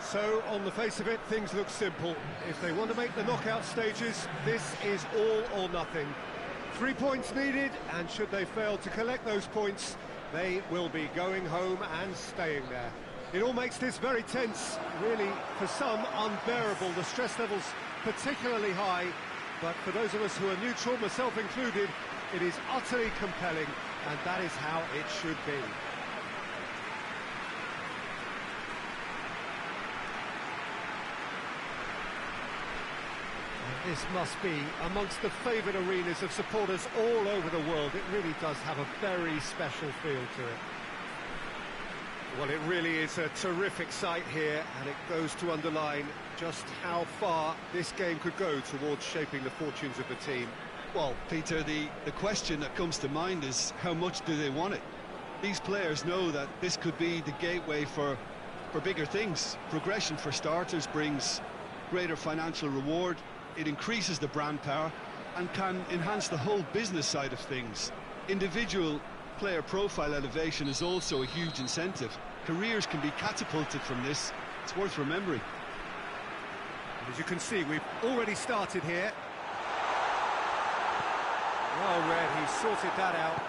So, on the face of it, things look simple. If they want to make the knockout stages, this is all or nothing. 3 points needed, and should they fail to collect those points, They will be going home and staying there. It all makes this very tense, really, for some, unbearable. The stress levels particularly high, but for those of us who are neutral, myself included, it is utterly compelling, and that is how it should be. And this must be amongst the favoured arenas of supporters all over the world. It really does have a very special feel to it. Well, it really is a terrific sight here, and it goes to underline just how far this game could go towards shaping the fortunes of the team. Well, Peter, the question that comes to mind is how much do they want it? These players know that this could be the gateway for bigger things. Progression, for starters, brings greater financial reward, it increases the brand power and can enhance the whole business side of things. Individual player profile elevation is also a huge incentive. Careers can be catapulted from this. It's worth remembering. As you can see, we've already started here. Well read, he sorted that out.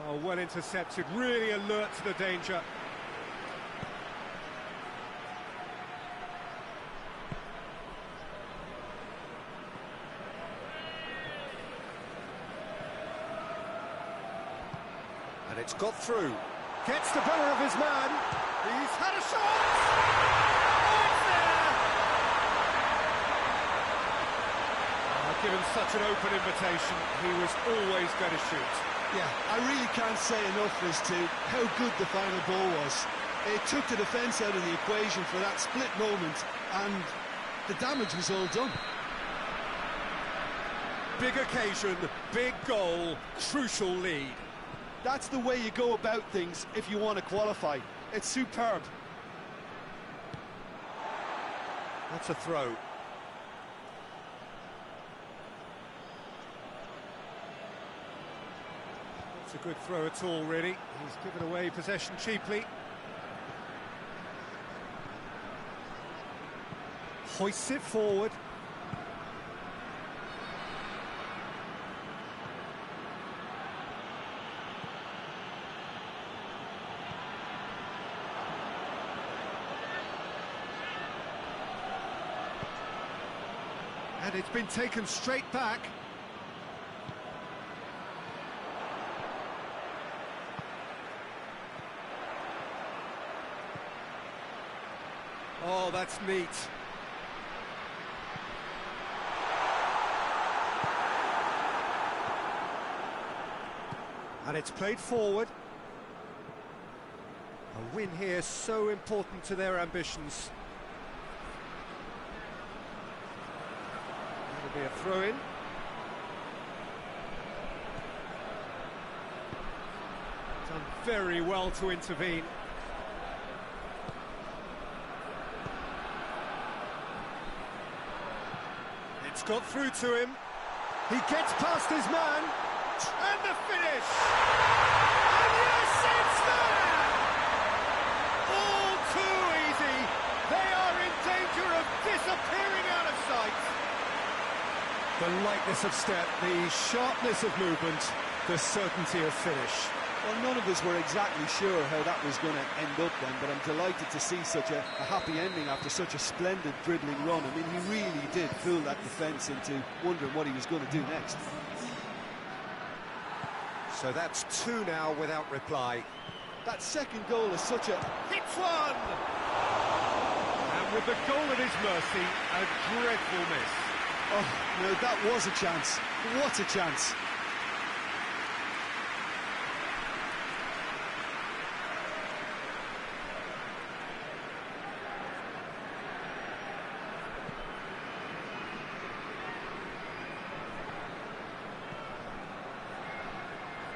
Oh, well intercepted, really alert to the danger. And it's got through. Gets the better of his man. He's had a shot! Oh, it's there! Given such an open invitation, he was always going to shoot. Yeah, I really can't say enough as to how good the final ball was. It took the defence out of the equation for that split moment, and the damage was all done. Big occasion, big goal, crucial lead. That's the way you go about things if you want to qualify. It's superb. That's a throw. It's a good throw at all, really. He's given away possession cheaply. Hoists it forward. And it's been taken straight back. Oh, that's neat. And it's played forward. A win here so important to their ambitions. That'll be a throw-in. Done very well to intervene. It's got through to him. He gets past his man. And the finish! And yes, it's there! All too easy. They are in danger of disappearing out of sight. The lightness of step, the sharpness of movement, the certainty of finish. Well, none of us were exactly sure how that was going to end up then, but I'm delighted to see such a happy ending after such a splendid dribbling run. I mean, he really did fool that defence into wondering what he was going to do next. So that's two now without reply. That second goal is such a... Hits one! And with the goal at his mercy, a dreadful miss. Oh, no, that was a chance. What a chance.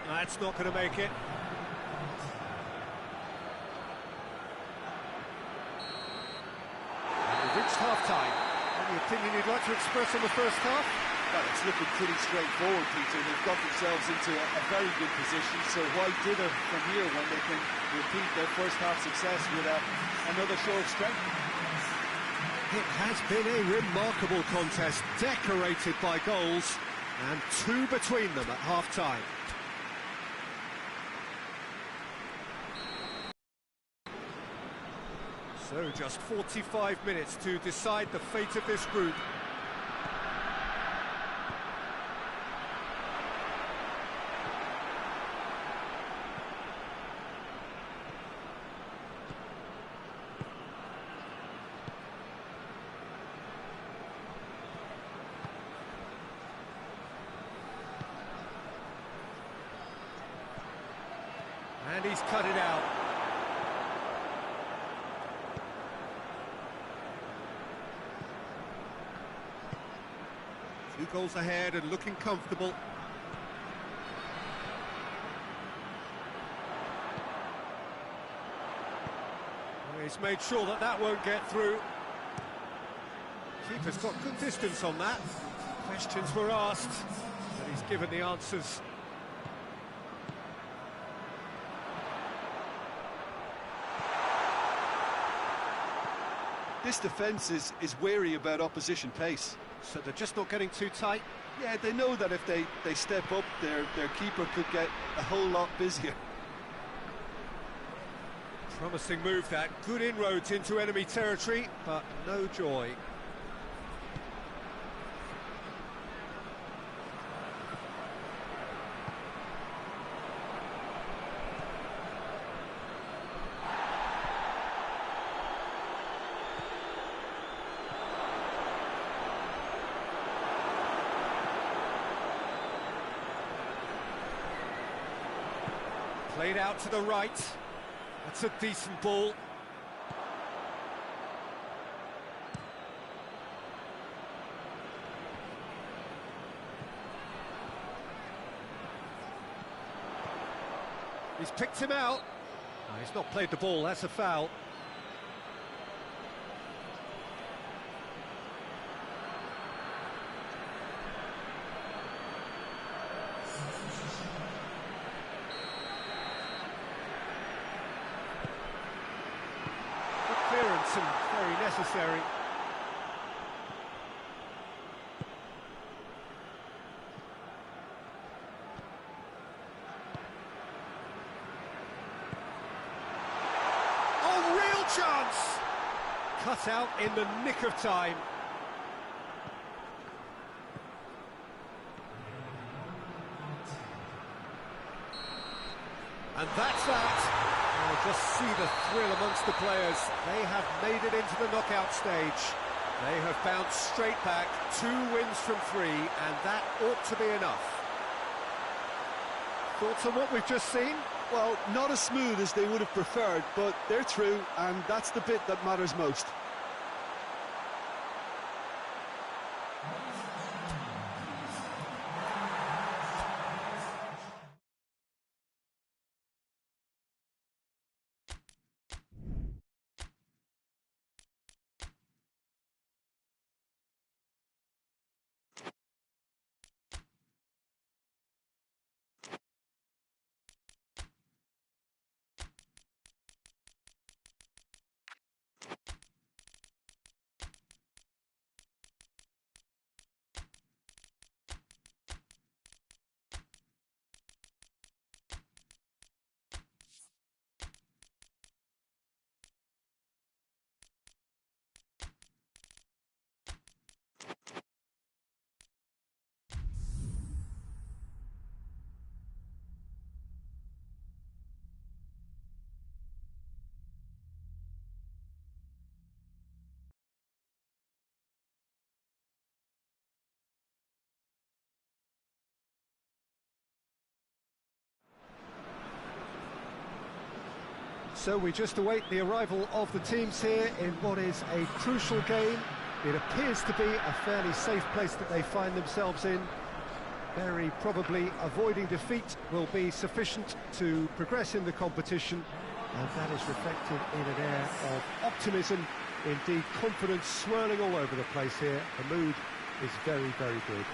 That's not going to make it. We've reached half-time. Any opinion you'd like to express on the first half? Well, it's looking pretty straightforward, Peter. They've got themselves into a very good position, so why dither from here when they can repeat their first half success with another show of strength? It has been a remarkable contest, decorated by goals, and 2 between them at half-time. So just 45 minutes to decide the fate of this group. And he's cut it out. Two goals ahead and looking comfortable. Well, he's made sure that that won't get through. Keeper's got good distance on that. Questions were asked, but he's given the answers. This defence is wary about opposition pace. So they're just not getting too tight? Yeah, they know that if they step up, their keeper could get a whole lot busier. Promising move that. Good inroads into enemy territory, but no joy. Played out to the right. That's a decent ball. He's picked him out. Oh, he's not played the ball, that's a foul. Clearance and very necessary. Oh, real chance! Cut out in the nick of time. And that's that. Just see the thrill amongst the players. They have made it into the knockout stage. They have bounced straight back, 2 wins from 3, and that ought to be enough. Thoughts on what we've just seen? Well, not as smooth as they would have preferred, but they're through, and that's the bit that matters most. So we just await the arrival of the teams here in what is a crucial game. It appears to be a fairly safe place that they find themselves in. Very probably avoiding defeat will be sufficient to progress in the competition, and that is reflected in an air of optimism, indeed confidence swirling all over the place here. The mood is very, very good.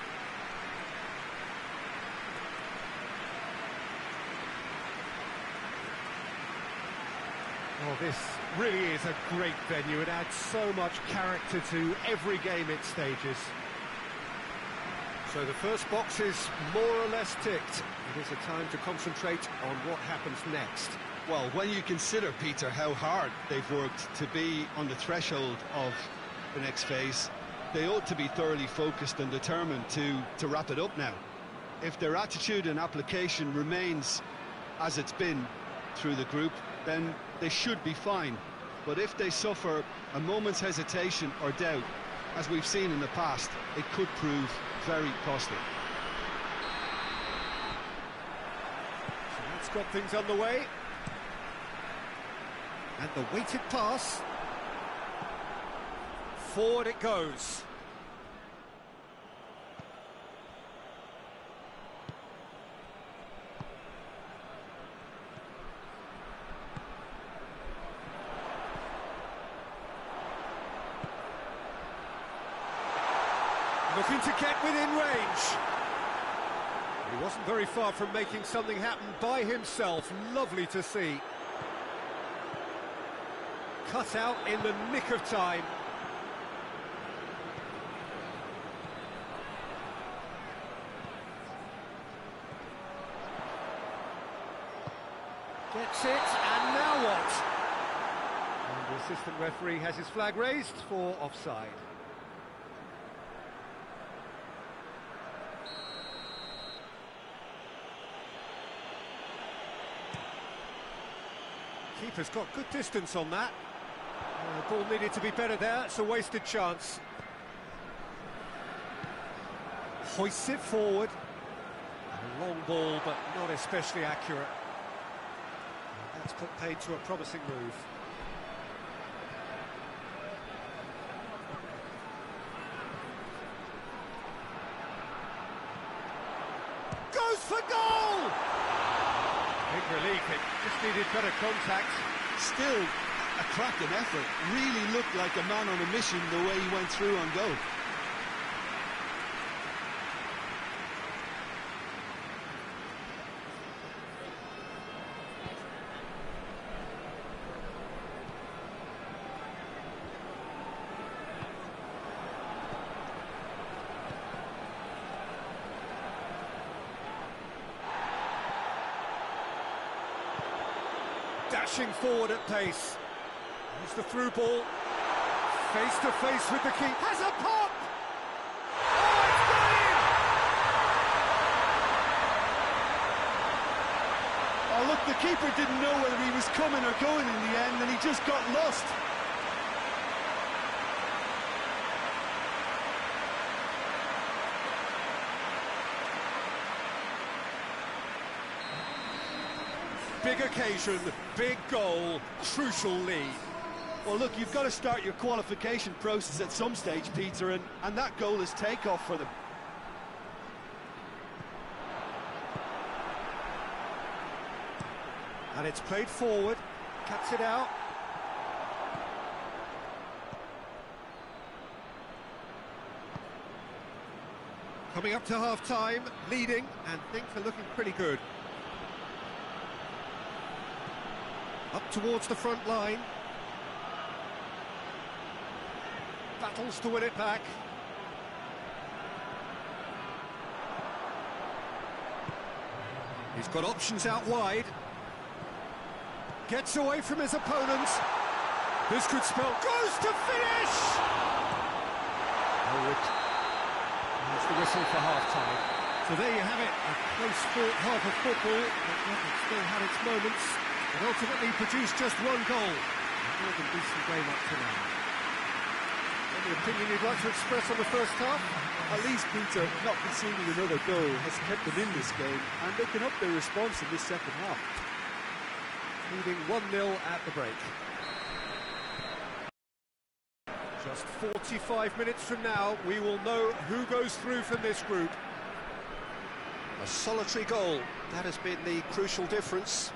Oh, This really is a great venue. It adds so much character to every game it stages. So the first box is more or less ticked. It is a time to concentrate on what happens next. Well, when you consider, Peter, how hard they've worked to be on the threshold of the next phase, they ought to be thoroughly focused and determined to wrap it up now. If their attitude and application remains as it's been through the group, then they should be fine. But if they suffer a moment's hesitation or doubt, as we've seen in the past, it could prove very costly. So that's got things underway. And the weighted pass. Forward it goes. Looking to get within range. He wasn't very far from making something happen by himself. Lovely to see. Cut out in the nick of time. Gets it, and now what? And the assistant referee has his flag raised for offside. Keeper's got good distance on that. The ball needed to be better there. It's a wasted chance. Hoists it forward. A long ball, but not especially accurate. That's put paid to a promising move. Goes for goal! Big relief, it just needed better contact. Still a cracking effort. Really looked like a man on a mission the way he went through on goal. Dashing forward at pace. Here's the through ball. Face to face with the keeper. Has a pop! Oh, it's got Oh, in! look, the keeper didn't know whether he was coming or going in the end, and he just got lost. Big occasion, big goal, crucial lead. Well, look, you've got to start your qualification process at some stage, Peter, and that goal is takeoff for them. And it's played forward, cuts it out. Coming up to half-time, leading, and things are looking pretty good. Up towards the front line. Battles to win it back. He's got options out wide. Gets away from his opponents. This could spell... Goes to finish! Oh, that's the whistle for half-time. So there you have it. A close-fought half of football, but it still had its moments. And ultimately produced just one goal. A more than decent game up to now. Any opinion you'd like to express on the first half? At least, Peter, not conceding another goal has kept them in this game, and they can up their response in this second half. Leading 1-0 at the break. Just 45 minutes from now, we will know who goes through from this group. A solitary goal. That has been the crucial difference.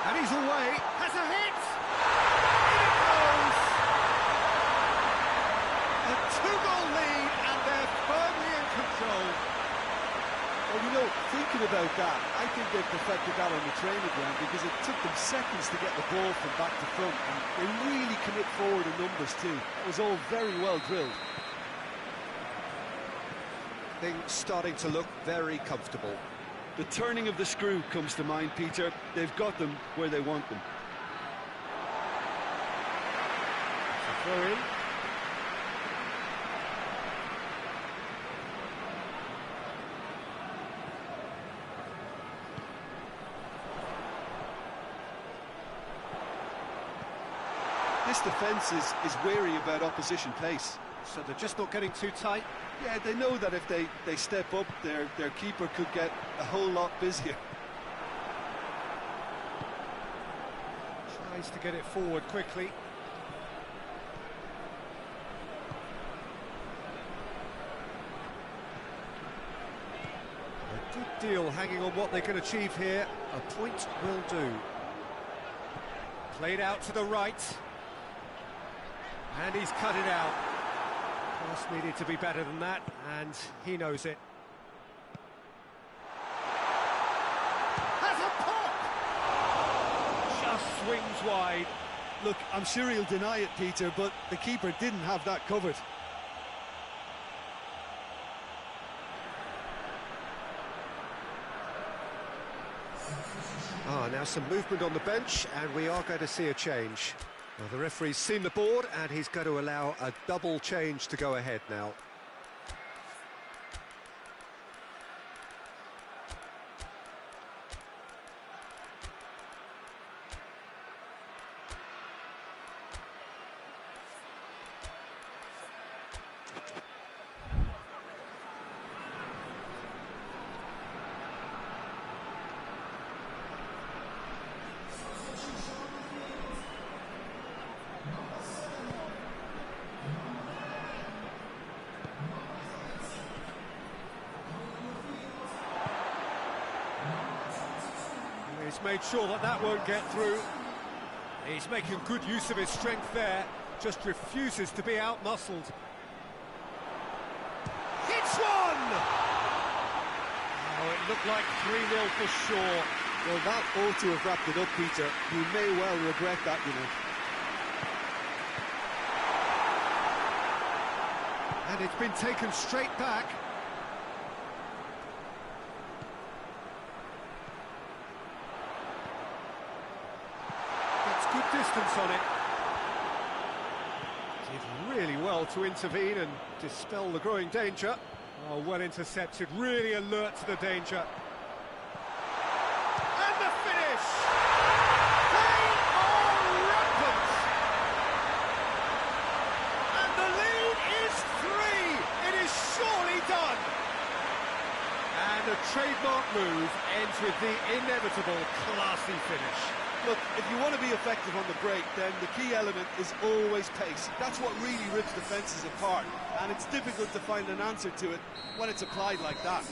And he's away, has a hit! In it goes! A two-goal lead, and they're firmly in control. Well, you know, thinking about that, I think they perfected that on the training ground because it took them seconds to get the ball from back to front, and they really commit forward in numbers too. That was all very well drilled. Things starting to look very comfortable. The turning of the screw comes to mind, Peter. They've got them where they want them. Throw in. This defence is wary about opposition pace. So they're just not getting too tight. Yeah, they know that if they step up, their keeper could get a whole lot busier. Tries to get it forward quickly. A good deal hanging on what they can achieve here. A point will do. Played out to the right. And he's cut it out. Pass needed to be better than that, and he knows it. Has a pop! Just swings wide. Look, I'm sure he'll deny it, Peter, but the keeper didn't have that covered. Now some movement on the bench, and we are going to see a change. Well, the referee's seen the board, and he's going to allow a double change to go ahead now. He's made sure that that won't get through. He's making good use of his strength there, just refuses to be out-muscled. Hits one! Oh, it looked like 3-0 for sure. Well, that ought to have wrapped it up, Peter. You may well regret that, you know. And it's been taken straight back. Good distance on it. Did really well to intervene and dispel the growing danger. Oh, well intercepted, really alert to the danger. And the finish! They are rampant! And the lead is 3! It is surely done! And a trademark move ends with the inevitable classy finish. Look, if you want to be effective on the break, then the key element is always pace. That's what really rips defences apart, and it's difficult to find an answer to it when it's applied like that.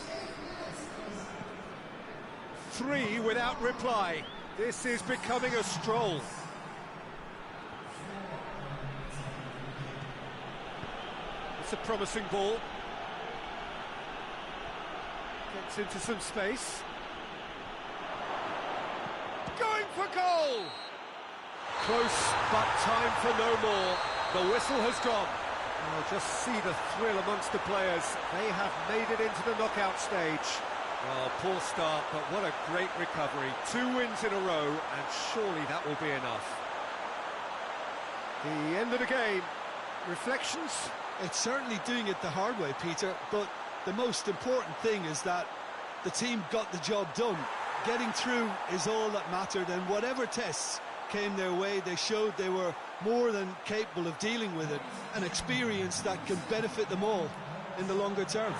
3 without reply. This is becoming a stroll. It's a promising ball. Gets into some space. Going for goal! Close, but time for no more. The whistle has gone. Oh, just see the thrill amongst the players. They have made it into the knockout stage. Well, poor start, but what a great recovery. 2 wins in a row, and surely that will be enough. The end of the game. Reflections? It's certainly doing it the hard way, Peter, but the most important thing is that the team got the job done. Getting through is all that mattered, and whatever tests came their way, they showed they were more than capable of dealing with it, an experience that can benefit them all in the longer term.